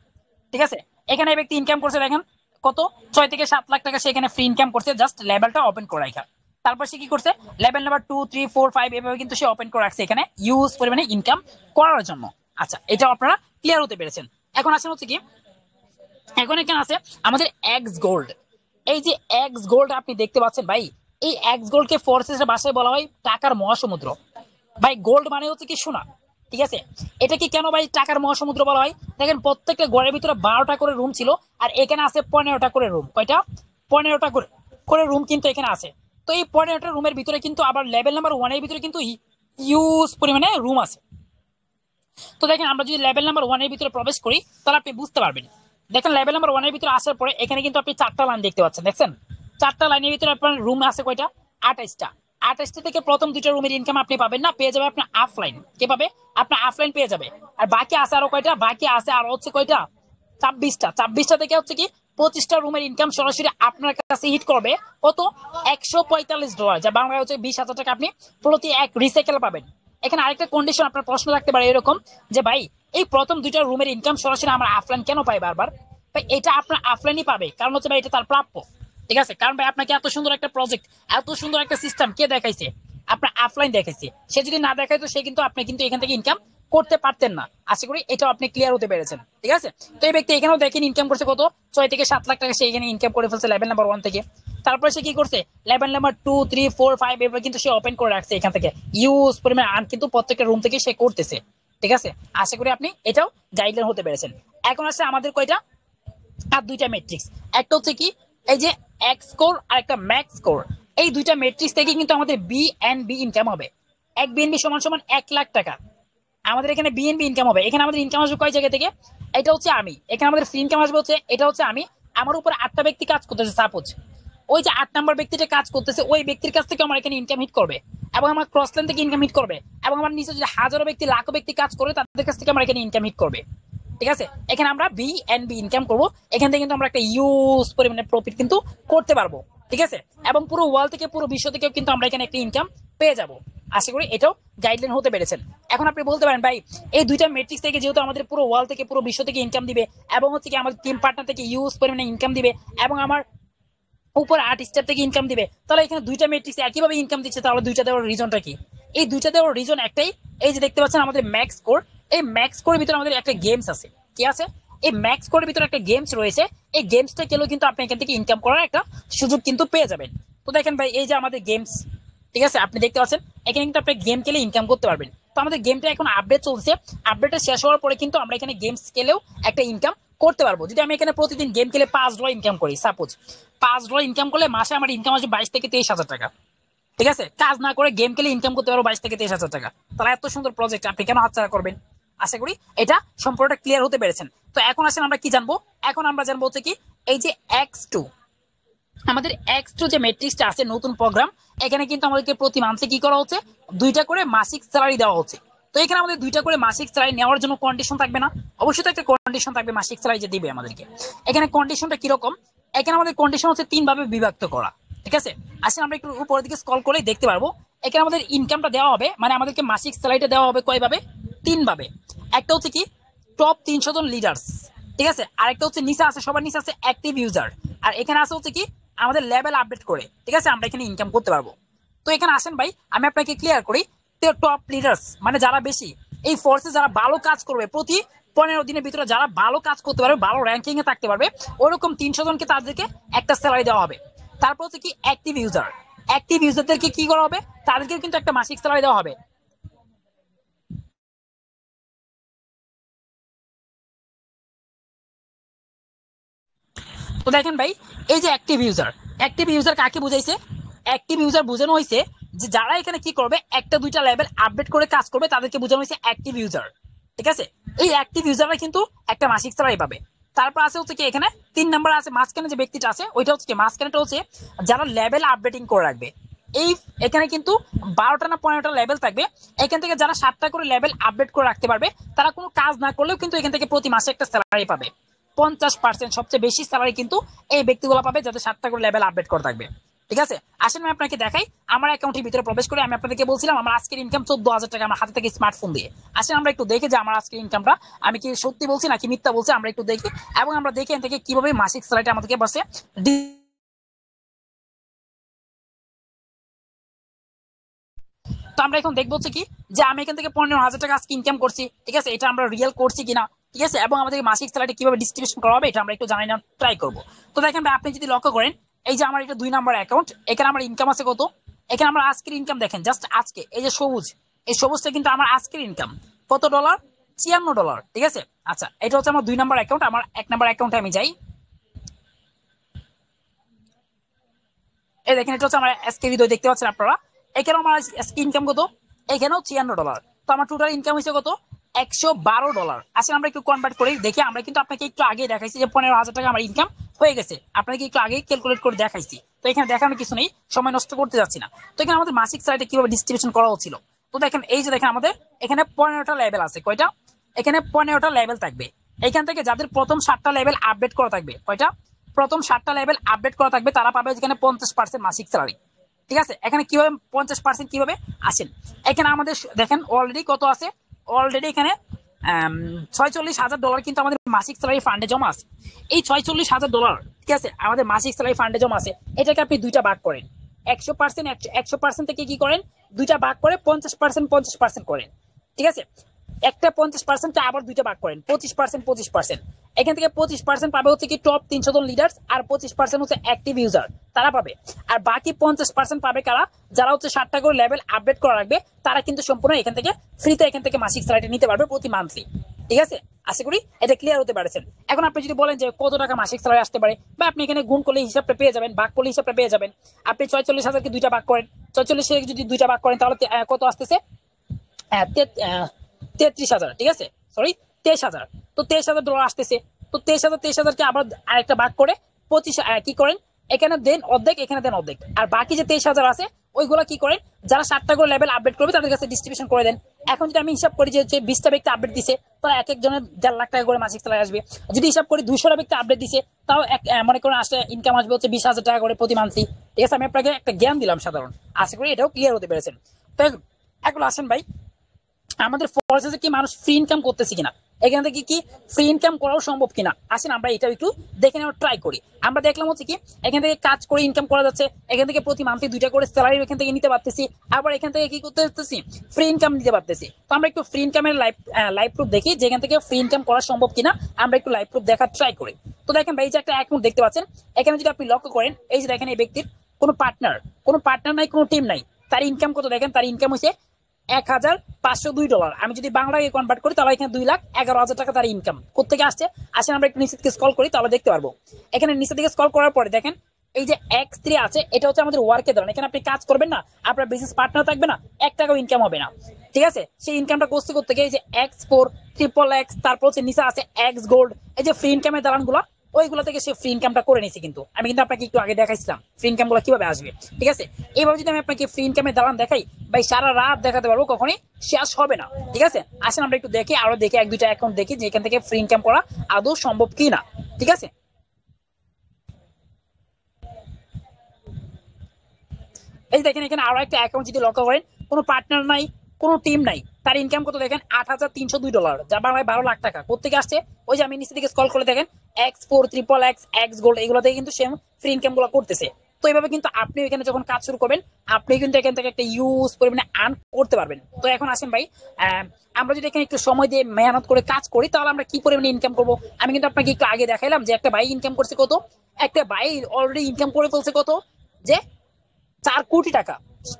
ঠিক আছে, এখানে এই ব্যক্তি ইনকাম করছে দেখেন কত, 6 থেকে 7 লাখ টাকা সে এখানে ফ্রি ইনকাম করছে, জাস্ট লেভেলটা ওপেন করে রাখা। তারপর সে কি করছে, লেভেল নাম্বার 2, 3, 4, 5 এভাবে কিন্তু সে ওপেন করে রাখছে এখানে ইউজ পরিমাণে ইনকাম করার জন্য। আচ্ছা, এটা আপনারা ক্লিয়ার হতে পেরেছেন। এখন আসেন হচ্ছে কি, এখন এখানে আছে আমাদের এক্স গোল্ড। এই যে এক্স গোল্ড আপনি দেখতে পাচ্ছেন ভাই, এই এক্স গোল্ড কে ফোর্সেস ভাষায় বলা হয় টাকার মহাসমুদ্র। ভাই গোল্ড মানে হচ্ছে কি সোনা। ঠিক আছে, এটা কি কেন ভাই টাকার মহাসমুদ্র বলা হয়? দেখেন প্রত্যেকটা ঘরের ভিতরে 12টা করে রুম ছিল, আর এখানে আছে 15টা করে রুম। কয়টা? 15টা করে রুম কিন্তু এখানে আছে। তো এই 15টা রুমের ভিতরে কিন্তু আবার লেভেল নাম্বার 1 এর ভিতরে কিন্তু হিউজ পরিমাণে রুম আছে। তো দেখেন আমরা যদি লেভেল নাম্বার 1 এর ভিতরে প্রবেশ করি তাহলে আপনি বুঝতে পারবেন। দেখেন লেভেল নাম্বার 1 এর ভিতরে আসার পরে এখানে কিন্তু আপনি 4টা লাইন দেখতে পাচ্ছেন, দেখছেন? 4টা লাইনের ভিতরে আপনার রুম আছে কয়টা? 28টা। 28টা থেকে প্রথম দুইটা রুমের ইনকাম আপনি পাবেন না, পেয়ে যাবে আপনার অফলাইন। কে পাবে? আপনার অফলাইন পেয়ে যাবে। আর বাকি আছে আরো কয়টা? বাকি আছে আরো হচ্ছে কয়টা? 26টা। 26টা থেকে হচ্ছে কি 25টা রুমের ইনকাম সরাসরি আপনার কাছে হিট করবে কত? $145, যা বাংলায় হচ্ছে 20,000 টাকা আপনি প্রতি এক রিসাইকেল পাবেন। এখানে আরেকটা কন্ডিশন আপনার প্রশ্ন রাখতে পারে এরকম যে ভাই এই প্রথম দুইটা রুমের ইনকাম সরাসরি আমরা অফলাইন কেন পাই বারবার? ভাই এটা আপনার অফলাইনই পাবে, কারণ হচ্ছে ভাই এটা তার প্রাপ্য। ঠিক আছে, কারণ ভাই আপনাকে এত সুন্দর একটা প্রজেক্ট, এত সুন্দর একটা সিস্টেম কে দেখাইছে? আপনার অফলাইন দেখাইছে। সে যদি না দেখাইতো সে কিন্তু আপনি কিন্তু এখান থেকে ইনকাম করতে পারতেন না। আশা করি এটাও আপনি ক্লিয়ার হতে পেরেছেন। ঠিক আছে, তো এই ব্যক্তি এখানেও দেখেন ইনকাম করছে কত? 6 থেকে 7 লাখ টাকা সে এখানে ইনকাম করে ফেলছে লেভেল নাম্বার 1 থেকে। তারপরে সে কি করছে, লেভেল নাম্বার 2, 3, 4, 5 এভাবে কিন্তু সে ওপেন করে রাখছে এখান থেকে ইউজ পরিমাণ আর্ন কিন্তু প্রত্যেকটা রুম থেকে সে করতেছে। ঠিক আছে, আশা করি আপনি এটাও গাইডলাইন হতে পেরেছেন। এখন আছে আমাদের কয়টা? আর দুইটা ম্যাট্রিক্স। একটা হচ্ছে কি, এই যে এক্স স্কোর আর একটা ম্যাক্স স্কোর। এই দুইটা ম্যাট্রিক্স থেকে কিন্তু আমাদের বিএনবি ইনকাম হবে। এক বিএনবি সমান সমান 1 লাখ টাকা। আমাদের এখানে বিএনবি ইনকাম হবে। এখানে আমাদের ইনকাম আসবে কয় জায়গা থেকে? এটা হচ্ছে আমি, এখানে আমাদের ফ্রি ইনকাম আসবে হচ্ছে, এটা হচ্ছে আমি, আমার উপর 8টা ব্যক্তি কাজ করতেছে সাপোজ। ওই যে 8 নাম্বার ব্যক্তিটা কাজ করতেছে ওই ব্যক্তির কাছ থেকে আমার এখানে ইনকাম হিট করবে, এবং আমার ক্রস লাইন থেকে ইনকাম হিট করবে, এবং আমার নিচে যদি হাজারো ব্যক্তি লাখো ব্যক্তি কাজ করে তাদের কাছ থেকে আমার এখানে ইনকাম হিট করবে। ঠিক আছে, এখানে আমরা বিএনবি ইনকাম করব। এখান থেকে কিন্তু আমরা একটা ইউজ পরিমাণে প্রফিট কিন্তু করতে পারবো। ঠিক আছে, এবং পুরো ওয়ার্ল্ড থেকে পুরো বিশ্ব থেকেও কিন্তু আমরা এখানে একটা ইনকাম পেয়ে যাব। আশা করি এটাও গাইডলাইন হতে পেরেছেন। এখন আপনি বলতে পারেন ভাই এই দুইটা মেট্রিক্স থেকে যেহেতু আমাদের পুরো ওয়ার্ল্ড থেকে পুরো বিশ্ব থেকে ইনকাম দিবে, এবং হচ্ছে কি আমাদের টিম পার্টনার থেকে ইউজ পরিমাণে ইনকাম দিবে, এবং আমার উপর 8 স্টার থেকে ইনকাম দিবে, তাহলে এখানে দুইটা মেট্রিক্স একইভাবে ইনকাম দিচ্ছে, তাহলে দুইটা দেওয়ার রিজনটা কি? এই দুইটা দেওয়ার রিজন একটাই, এই যে দেখতে পাচ্ছেন আমাদের ম্যাক্স কোর। এই ম্যাক্স কোরের ভিতরে আমাদের একটা গেমস আছে। কি আছে? এই ম্যাক্স কোরের ভিতরে একটা গেমস রয়েছে। এই গেমসটা খেলেও কিন্তু আপনি এখান থেকে ইনকাম করার একটা সুযোগ কিন্তু পেয়ে যাবেন। তো দেখেন ভাই এই যে আমাদের গেমস, ঠিক আছে, আপনি দেখতে পাচ্ছেন এখানে কিন্তু আপনি গেম খেলে ইনকাম করতে পারবেন। তো আমাদের গেমটা এখন আপডেট চলছে, আপডেটটা শেষ হওয়ার পরে কিন্তু আমরা এখানে গেমস খেলেও একটা ইনকাম করতে পারবো। যদি আমি এখানে প্রতিদিন গেম খেলে $5 ইনকাম করি, সাপোজ $5 ইনকাম করলে মাসে আমার ইনকাম আসবে 22 থেকে 23 হাজার টাকা। ঠিক আছে, কাজ না করে গেম খেলে ইনকাম করতে পারবো 22 থেকে 23 হাজার টাকা। তাহলে এত সুন্দর প্রজেক্ট আপনি কেন হাতছাড়া করবেন? আশা করি এটা সম্পূর্ণটা ক্লিয়ার হতে পেরেছেন। তো এখন আসেন আমরা কি জানবো? এখন আমরা জানবো হচ্ছে কি, এই যে X2, আমাদের X2 যে ম্যাট্রিক্সটা আছে নতুন প্রোগ্রাম, এখানে কিন্তু আমাদেরকে প্রতি মাসে কি করা হচ্ছে, 2টা করে মাসিক স্যালারি দেওয়া হচ্ছে। তো এখানে আমাদের 2টা করে মাসিক স্যালারি নেওয়ার জন্য কন্ডিশন থাকবে না? অবশ্যই তো একটা কন্ডিশন থাকবে মাসিক স্যালারি যে দিবে আমাদেরকে। এখানে কন্ডিশনটা কিরকম? এখানে আমাদের কন্ডিশন হচ্ছে 3 ভাবে বিভক্ত করা। ঠিক আছে, আসলে আমরা একটু উপরের দিকে স্ক্রল করে দেখতে পারবো। এখানে আমাদের ইনকামটা দেওয়া হবে, মানে আমাদেরকে মাসিক স্যালারিটা দেওয়া হবে কয়ভাবে? 3 ভাবে। একটা হচ্ছে কি, টপ 300 জন লিডার্স। ঠিক আছে, আরেকটা হচ্ছে নিচে আছে, সবার নিচে আছে অ্যাক্টিভ ইউজার, আর এখানে আছে হচ্ছে কি আমাদের লেভেল আপডেট করে। ঠিক আছে, আমরা এখানে ইনকাম করতে পারবো। তো এখানে আসেন ভাই আমি আপনাকে ক্লিয়ার করি। টপ লিডার্স মানে যারা বেশি এই ফোর্সে যারা ভালো কাজ করবে, প্রতি 15 দিনের ভিতরে যারা ভালো কাজ করতে পারবে, ভালো র্যাঙ্কিং এ থাকতে পারবে, ওরকম 300 জনকে তাদেরকে একটা স্যালারি দেওয়া হবে। তারপর হচ্ছে কি অ্যাক্টিভ ইউজার, অ্যাক্টিভ ইউজারদেরকে কি করা হবে? তাদেরকে কিন্তু একটা মাসিক স্যালারি দেওয়া হবে। তো দেখেন ভাই এই যে অ্যাক্টিভ ইউজার, অ্যাক্টিভ ইউজার কাকে বুঝাইছে? অ্যাক্টিভ ইউজার বোঝানো হয়েছে যে যারা এখানে কি করবে, একটা দুইটা লেভেল আপডেট করে কাজ করবে, তাদেরকে বোঝানো হয়েছে অ্যাক্টিভ ইউজার। ঠিক আছে, এই অ্যাক্টিভ ইউজাররা কিন্তু একটা মাসিক স্যালারি পাবে। তারপর আছে হচ্ছে কি এখানে 3 নাম্বার আছে মাঝখানে যে ব্যক্তিটা আছে ওইটা হচ্ছে কি মাঝখানেটা হচ্ছে যারা লেভেল আপডেটিং করে রাখবে। এই এখানে কিন্তু 12টা না 15টা লেভেল থাকবে। এখান থেকে যারা 7টা করে লেভেল আপডেট করে রাখতে পারবে তারা কোনো কাজ না করলেও কিন্তু এখান থেকে প্রতি মাসে একটা স্যালারি পাবে। 50% সবচেয়ে বেশি স্যালারি কিন্তু এই ব্যক্তিগুলো পাবে যাদের 7টা করে লেভেল আপডেট করা থাকবে। ঠিক আছে, আসেন আমি আপনাকে দেখাই আমার অ্যাকাউন্টের ভিতরে প্রবেশ করে। আমি আপনাদেরকে বলছিলাম আমার আজকের ইনকাম 14,000 টাকা আমার হাতে থেকে স্মার্টফোন দিয়ে। আসেন আমরা একটু দেখি যে আমার আজকের ইনকামটা আমি কি সত্যি বলছি নাকি মিথ্যা বলছি, আমরা একটু দেখি এবং আমরা দেখি এখান থেকে কিভাবে মাসিক স্যালারিটা আমাদেরকে বসে। তো আমরা এখন দেখবো হচ্ছে কি যে আমি এখান থেকে 15,000 টাকা আজকে ইনকাম করছি। ঠিক আছে, এটা আমরা রিয়েল করছি কিনা, ঠিক আছে, এবং আমাদের মাসিক স্যালারি কিভাবে ডিস্ট্রিবিউশন করা হবে এটা আমরা একটু জানাই না ট্রাই করবো। তো দেখেন ভাই, আপনি যদি লক্ষ্য করেন এই যে আমার এটা 2 নাম্বার অ্যাকাউন্ট, এখানে আমার ইনকাম আছে কত। এখানে আমার আজকের ইনকাম দেখেন, জাস্ট আজকে এই যে সবুজ, এই সবুজটা কিন্তু আমার আজকের ইনকাম কত ডলার, $56। ঠিক আছে, আচ্ছা এটা হচ্ছে আমার 2 নাম্বার অ্যাকাউন্ট। আমার 1 নাম্বার অ্যাকাউন্টে আমি যাই, এই দেখেন এটা হচ্ছে আমার আজকে হৃদয়, দেখতে পাচ্ছেন আপনারা। এখানেও আমার আজকে ইনকাম কত, এখানেও $56। তো আমার টোটাল ইনকাম হয়েছে কত, $112। আসলে আমরা একটু কনভার্ট করি দেখি। আমরা কিন্তু আপনাকে একটু আগে দেখাইছি যে 15,000 টাকা আমার ইনকাম হয়ে গেছে, আপনাকে একটু আগে ক্যালকুলেট করে দেখাইছি। তো এখানে দেখানোর কিছু নেই, সময় নষ্ট করতে যাচ্ছি না। তো এখানে আমাদের মাসিক স্যালারিটা কিভাবে ডিস্ট্রিবিউশন করা হচ্ছিল। তো দেখেন এই যে দেখেন আমাদের এখানে 15টা লেভেল আছে। কয়টা, এখানে 15টা লেভেল থাকবে। এখান থেকে যাদের প্রথম 7টা লেভেল আপডেট করা থাকবে, কয়টা, প্রথম 7টা লেভেল আপডেট করা থাকবে তারা পাবে যেখানে 50% মাসিক স্যালারি। ঠিক আছে, এখানে কিভাবে 50% কিভাবে আসেন, এখানে আমাদের দেখেন অলরেডি কত আছে, অলরেডি এখানে $46,000 কিন্তু আমাদের মাসিক স্যালারি ফান্ডে জমা আছে। এই $46,000, ঠিক আছে, আমাদের মাসিক স্যালারি ফান্ডে জমা আছে। এটাকে আপনি দুইটা ভাগ করেন, 100%, 100% থেকে কি করেন, দুইটা ভাগ করে 50% 50% করেন। ঠিক আছে, একটা 50% আবার দুইটা ভাগ করেন, 25% 25%। এখান থেকে 25% পাবে হচ্ছে কি টপ 300 জন লিডার্স, আর 25% হচ্ছে অ্যাক্টিভ ইউজার, তারা পাবে। আর বাকি 50% পাবে কারা, যারা হচ্ছে 7টা করে লেভেল আপডেট করা রাখবে, তারা কিন্তু সম্পূর্ণ এখান থেকে ফ্রিতে এখান থেকে মাসিক স্যালারি নিতে পারবে প্রতি মান্থলি। ঠিক আছে, আশা করি এটা ক্লিয়ার হতে পারছেন। এখন আপনি যদি বলেন যে কত টাকা মাসিক স্যালারি আসতে পারে, বা আপনি এখানে গুণ করলে হিসাবটা পেয়ে যাবেন, ভাগ করলে হিসাবটা পেয়ে যাবেন। আপনি 46,000 কে দুইটা ভাগ করেন, 46 যদি দুইটা ভাগ করেন তাহলে কত আসতেছে, 33,000। ঠিক আছে, সরি 23,000। তো $23,000 আসতেছে। তো 23,000 কে আবার আরেকটা ভাগ করে 25 কি করেন, এখানে দেন অর্ধেক, এখানে দেন অর্ধেক, আর বাকি যে 23,000 আছে ওইগুলো কি করেন, যারা 7টা করে লেভেল আপডেট করবে তাদের কাছে ডিস্ট্রিবিউশন করে দেন। এখন যদি আমি হিসাব করি যে 20টা ব্যক্তি আপডেট দিছে, তারা এক একজনের 1.5 লাখ টাকা করে মাসিক স্যালারি আসবে। যদি হিসাব করি 200টা ব্যক্তি আপডেট দিছে, তাও মনে করেন আসলে ইনকাম আসবে হচ্ছে 20,000 টাকা করে প্রতি মান্থলি। ঠিক আছে, আমি আপনাকে একটা জ্ঞান দিলাম সাধারণ, আশা করি এটাও ক্লিয়ার হতে পেরেছেন। তো এখন আসেন ভাই, আমাদের ফোর্সেসে কি মানুষ ফ্রি ইনকাম করতেছে কিনা, এখান থেকে কি ফ্রি ইনকাম করাও সম্ভব কিনা, আসেন আমরা এটা একটু দেখে নেওয়ার ট্রাই করি। আমরা দেখলাম হচ্ছে কি এখান থেকে কাজ করে ইনকাম করা যাচ্ছে, এখান থেকে প্রতি মান্থলি 2টা করে স্যালারি এখান থেকে নিতে পারতেছি, আবার এখান থেকে কি করতে পারতেছি, ফ্রি ইনকাম নিতে পারতেছি। তো আমরা একটু ফ্রি ইনকামের লাইভ প্রুফ দেখি যে এখান থেকে ফ্রি ইনকাম করা সম্ভব কিনা, আমরা একটু লাইভ প্রুফ দেখার ট্রাই করি। তো দেখেন ভাই, এই যে একটা অ্যাকাউন্ট দেখতে পাচ্ছেন, এখানে যদি আপনি লক্ষ্য করেন এই যে দেখেন এই ব্যক্তির কোনো পার্টনার নাই, কোনো টিম নাই, তার ইনকাম কত দেখেন, তার ইনকাম হচ্ছে $1,502। আমি যদি বাংলায় কনভার্ট করি তাহলে এখানে 2,11,000 টাকা তার ইনকাম কোথেকে আসছে। আসেন আমরা একটু নিচের দিকে স্ক্রল করি তাহলে দেখতে পারবো। এখানে নিচের দিকে স্ক্রল করার পরে দেখেন এই যে X3 আছে, এটা হচ্ছে আমাদের ওয়ার্কের ধরন। এখানে আপনি কাজ করবেন না, আপনার বিজনেস পার্টনার থাকবে না, 1 টাকাও ইনকাম হবে না। ঠিক আছে, সেই ইনকামটা করতে গিয়ে এই যে X4 XXX, তারপর হচ্ছে নিচে আছে X গোল্ড, এই যে ফ্রি ইনকামের দালানগুলো, ওইগুলো থেকে সে ফ্রি ইনকামটা করে নিয়েছে। কিন্তু আমি কিন্তু আপনাকে একটু আগে দেখাইছিলাম ফ্রি ইনকাম গুলো কিভাবে আসবে। ঠিক আছে, এইভাবে যদি আমি আপনাকে ফ্রি ইনকামের দালান দেখাই ভাই, সারা রাত দেখাতে পারবো, কখনই শেষ হবে না। ঠিক আছে, আসেন আমরা একটু দেখি, আরো দেখি 1-2টা অ্যাকাউন্ট দেখি যে এখান থেকে ফ্রি ইনকাম করা আদৌ সম্ভব কি না। ঠিক আছে, এই দেখেন এখানে আরো একটা অ্যাকাউন্ট যদি লক্ষ্য করেন, কোনো পার্টনার নাই, কোনো টিম নাই, তার ইনকাম কত দেখেন, $8,302, যা বাংলায় 12 লাখ টাকা। কোথেকে আসছে, ওই যে আমি নিচে দিকে স্ক্রল করে দেখেন X4 XXX X গোল্ড, এগুলো থেকে কিন্তু সেম ফ্রি ইনকাম গুলো করতেছে। তো এইভাবে কিন্তু আপনি এখানে যখন কাজ শুরু করবেন, আপনি কিন্তু এখান থেকে একটা ইউজ পরিমাণে আর্ন করতে পারবেন। তো এখন আসেন ভাই, আমরা যদি এখানে একটু সময় দিয়ে মেহনত করে কাজ করি তাহলে আমরা কি পরিমাণে ইনকাম করবো। আমি কিন্তু আপনাকে একটু আগে দেখাইলাম যে একটা ভাই ইনকাম করছে কত, একটা ভাই অলরেডি ইনকাম করে ফেলছে কত, যে 4 কোটি টাকা।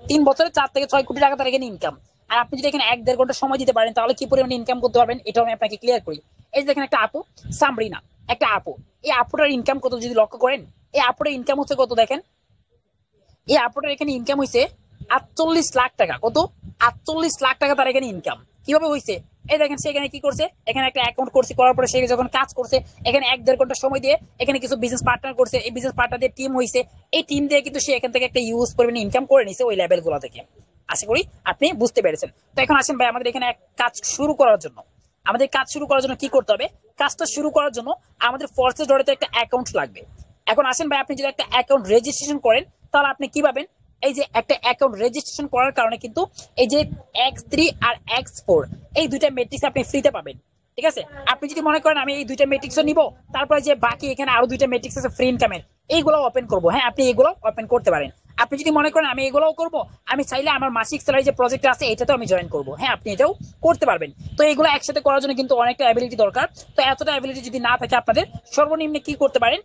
3 বছরে 4 থেকে 6 কোটি টাকা তার এখানে ইনকাম। আর আপনি যদি এখানে 1-1.5 ঘন্টা সময় দিতে পারেন তাহলে কি পরিমাণে ইনকাম করতে পারবেন, এটাও আমি আপনাকে ক্লিয়ার করি। এই যে দেখেন একটা আপু, সামরিনা, একটা আপু, এই আপুটার ইনকাম কত যদি লক্ষ্য করেন, এই আপুটার ইনকাম হচ্ছে কত দেখেন, এই আপুটার এখানে ইনকাম হয়েছে 48 লাখ টাকা। কত, 48 লাখ টাকা তার এখানে ইনকাম। কিভাবে হয়েছে, এই দেখেন সে এখানে কি করছে, এখানে একটা অ্যাকাউন্ট করছে, করার পরে সে যখন কাজ করছে এখানে 1-1.5 ঘন্টা সময় দিয়ে এখানে কিছু বিজনেস পার্টনার করছে, এই বিজনেস পার্টনার দিয়ে টিম হয়েছে, এই টিম দিয়ে কিন্তু সে এখান থেকে একটা ইউজ পরিমাণে ইনকাম করে নিছে ওই লেভেল গুলো থেকে। আশা করি আপনি বুঝতে পেরেছেন। তো এখন আসেন ভাই আমাদের এখানে কাজ শুরু করার জন্য, আমাদের কাজ শুরু করার জন্য কি করতে হবে, কাজটা শুরু করার জন্য আমাদের ফোর্সে জড়িত একটা অ্যাকাউন্ট লাগবে। এখন আসেন ভাই আপনি যদি একটা অ্যাকাউন্ট রেজিস্ট্রেশন করেন তাহলে আপনি কি পাবেন, এই যে একটা অ্যাকাউন্ট রেজিস্ট্রেশন করার কারণে কিন্তু এই যে X3 আর X4 এই দুইটা মেট্রিক্স আপনি ফ্রিতে পাবেন। ঠিক আছে, আপনি যদি মনে করেন আমি এই দুইটা মেট্রিক্সও নিব, তারপরে যে বাকি এখানে আরো দুইটা মেট্রিক্স আছে ফ্রি ইনকামের, এইগুলো ওপেন করবো, হ্যাঁ আপনি এগুলো ওপেন করতে পারেন। আপনি যদি মনে করেন আমি এগুলোও করবো, আমি চাইলে আমার মাসিক স্যালারি যে প্রজেক্ট আছে এটাতেও আমি জয়েন করবো, হ্যাঁ আপনি এটাও করতে পারবেন। তো এগুলো একসাথে করার জন্য কিন্তু অনেকটা অ্যাবিলিটি দরকার। তো এতটা অ্যাবিলিটি যদি না থাকে আপনাদের, সর্বনিম্ন কি করতে পারেন,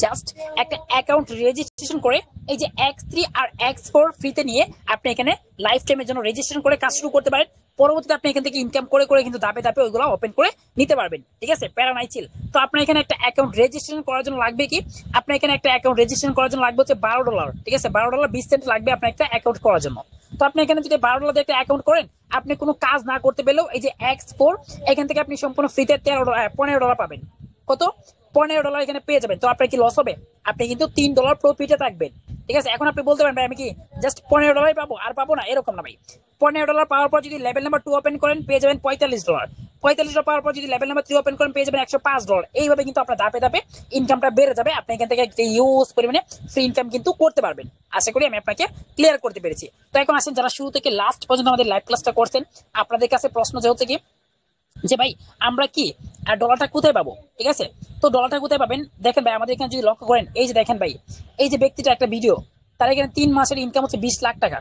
জাস্ট একটা অ্যাকাউন্ট রেজিস্ট্রেশন করে এই যে X3 আর X4 ফ্রিতে নিয়ে আপনি এখানে লাইফ টাইমের জন্য রেজিস্ট্রেশন করে কাজ শুরু করতে পারেন। পরবর্তীতে আপনি এখান থেকে ইনকাম করে করে কিন্তু ধাপে ধাপে ওইগুলো ওপেন করে নিতে পারবেন। ঠিক আছে, প্যারা নাই চিল। তো আপনার এখানে একটা অ্যাকাউন্ট রেজিস্ট্রেশন করার জন্য লাগবে কি, আপনার এখানে একটা অ্যাকাউন্ট রেজিস্ট্রেশন করার জন্য লাগবে হচ্ছে $12। ঠিক আছে, $12.20 লাগবে আপনার একটা অ্যাকাউন্ট করার জন্য। তো আপনি এখানে যদি $12 দিয়ে একটা অ্যাকাউন্ট করেন, আপনি কোনো কাজ না করতে পেলেও এই যে X4 এখান থেকে আপনি সম্পূর্ণ ফ্রিতে $15 পাবেন। কত, $15 এখানে পেয়ে যাবেন। তো আপনার কি লস হবে, আপনি কিন্তু $3 প্রফিটে থাকবেন। ঠিক আছে, এখন আপনি বলতে পারেন ভাই আমি কি জাস্ট $15 পাবো আর পাবো না, এরকম না ভাই। $15 পাওয়ার পর যদি লেভেল নাম্বার 2 ওপেন করেন পেয়ে যাবেন $45। $45 পাওয়ার পর যদি লেভেল নাম্বার 3 ওপেন করেন পেয়ে যাবেন $105। এইভাবে কিন্তু আপনার ধাপে ধাপে ইনকামটা বেড়ে যাবে, আপনি এখান থেকে একটা ইউজ পরিমাণে ফ্রি ইনকাম কিন্তু করতে পারবেন। আশা করি আমি আপনাকে ক্লিয়ার করতে পেরেছি। তো এখন আসেন যারা শুরু থেকে লাস্ট পর্যন্ত আমাদের লাইভ ক্লাসটা করছেন, আপনাদের কাছে প্রশ্ন যে হচ্ছে কি যে ভাই আমরা কি আর ডলারটা কোথায় পাবো। ঠিক আছে, তো ডলারটা কোথায় পাবেন, দেখেন ভাই আমাদের এখানে যদি লক্ষ্য করেন, এই যে দেখেন ভাই এই যে ব্যক্তিটা একটা ভিডিও, তার এখানে 3 মাসের ইনকাম হচ্ছে 20 লাখ টাকা।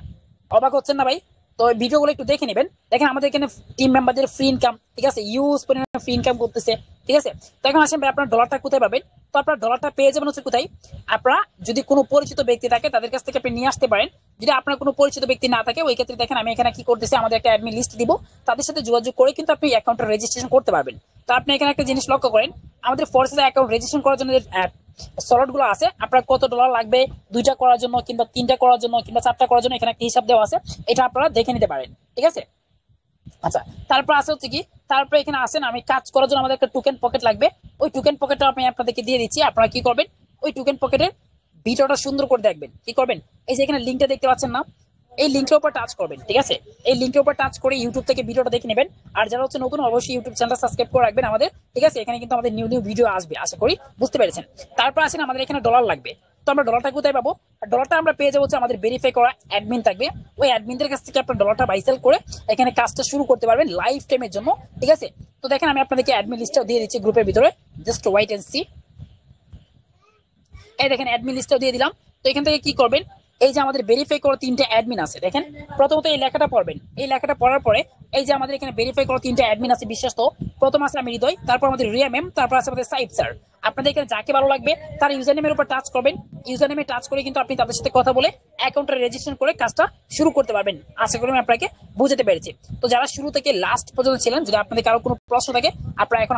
অবাক হচ্ছেন না ভাই, তো ভিডিওগুলো একটু দেখে নেবেন। দেখেন আমাদের এখানে টিম মেম্বারদের ফ্রি ইনকাম, ঠিক আছে, ইউজ পরিমাণে ফ্রি ইনকাম করতেছে। ঠিক আছে, তো এখন আসেন ভাই আপনার ডলারটা কোথায় পাবেন, তো আপনার ডলারটা পেয়ে যাবেন হচ্ছে কোথায়, আপনারা যদি কোনো পরিচিত ব্যক্তি থাকে তাদের কাছ থেকে আপনি নিয়ে আসতে পারেন। যদি আপনার কোনো পরিচিত ব্যক্তি না থাকে ওই ক্ষেত্রে দেখেন আমি এখানে কি করতেছি, আমাদের একটা অ্যাডমিন লিস্ট দিব, তাদের সাথে যোগাযোগ করে কিন্তু আপনি অ্যাকাউন্টটা রেজিস্ট্রেশন করতে পারবেন। তো আপনি এখানে একটা জিনিস লক্ষ্য করেন, আমাদের ফোর্সেস অ্যাকাউন্ট রেজিস্ট্রেশন করার জন্য স্লট গুলো আছে, আপনার কত ডলার লাগবে 2টা করার জন্য কিংবা 3টা করার জন্য কিংবা 4টা করার জন্য, এখানে একটা হিসাব দেওয়া আছে, এটা আপনারা দেখে নিতে পারেন। ঠিক আছে, আচ্ছা তারপর আছে হচ্ছে কি, তারপর এখানে আসেন আমি কাজ করার জন্য আমাদের একটা টোকেন পকেট লাগবে, ওই টোকেন পকেটটা আমি আপনাদেরকে দিয়ে দিচ্ছি। আপনারা কি করবেন, ওই টোকেন পকেটের ভিডিওটা সুন্দর করে দেখবেন। কি করবেন, এই যে এখানে লিঙ্কটা দেখতে পাচ্ছেন না, এই লিঙ্কের উপর টাচ করবেন। ঠিক আছে, এই লিঙ্কের উপর টাচ করে ইউটিউব থেকে ভিডিওটা দেখে নেবেন। আর যারা হচ্ছে নতুন অবশ্যই ইউটিউব চ্যানেলটা সাবস্ক্রাইব করে রাখবেন আমাদের। ঠিক আছে, এখানে কিন্তু আমাদের নিউ নিউ ভিডিও আসবে, আশা করি বুঝতে পেরেছেন। তারপর আসেন আমাদের এখানে ডলার লাগবে, তো আমরা ডলারটা কোথায় পাবো, ডলারটা আমরা পেয়ে যাবো হচ্ছে আমাদের ভেরিফাই করা অ্যাডমিন থাকবে, ওই অ্যাডমিনদের কাছ থেকে আপনার ডলারটা বাইসেল করে এখানে কাজটা শুরু করতে পারবেন লাইফ টাইমের জন্য। ঠিক আছে, তো দেখেন আমি আপনাদেরকে অ্যাডমিন লিস্টটাও দিয়ে দিচ্ছি গ্রুপের ভিতরে, জাস্ট ওয়াইট এন্ড সি। এই দেখেন অ্যাডমিন লিস্টটাও দিয়ে দিলাম। তো এখান থেকে কি করবেন, এই যে আমাদের ভেরিফাই করা 3টে অ্যাডমিন আছে, দেখেন প্রথমত এই লেখাটা পড়বেন, এই লেখাটা পড়ার পরে এই যে আমাদের এখানে ভেরিফাই করা 3টে অ্যাডমিন আছে বিশ্বাস তো, প্রথম আছে আমি হৃদয়, তারপর আমাদের রিয়া ম্যাম, তারপর আছে আমাদের সাইদ স্যার। আপনাদের এখানে যাকে ভালো লাগবে তার ইউজার নেমের উপর টাচ করবেন, ইউজার নেমে টাচ করে কিন্তু আপনি তাদের সাথে কথা বলে অ্যাকাউন্টটা রেজিস্ট্রেশন করে কাজটা শুরু করতে পারবেন। আশা করি আমি আপনাকে বুঝাতে পেরেছি। তো যারা শুরু থেকে লাস্ট পর্যন্ত ছিলেন, যদি আপনাদের কারো কোনো প্রশ্ন থাকে আপনারা এখন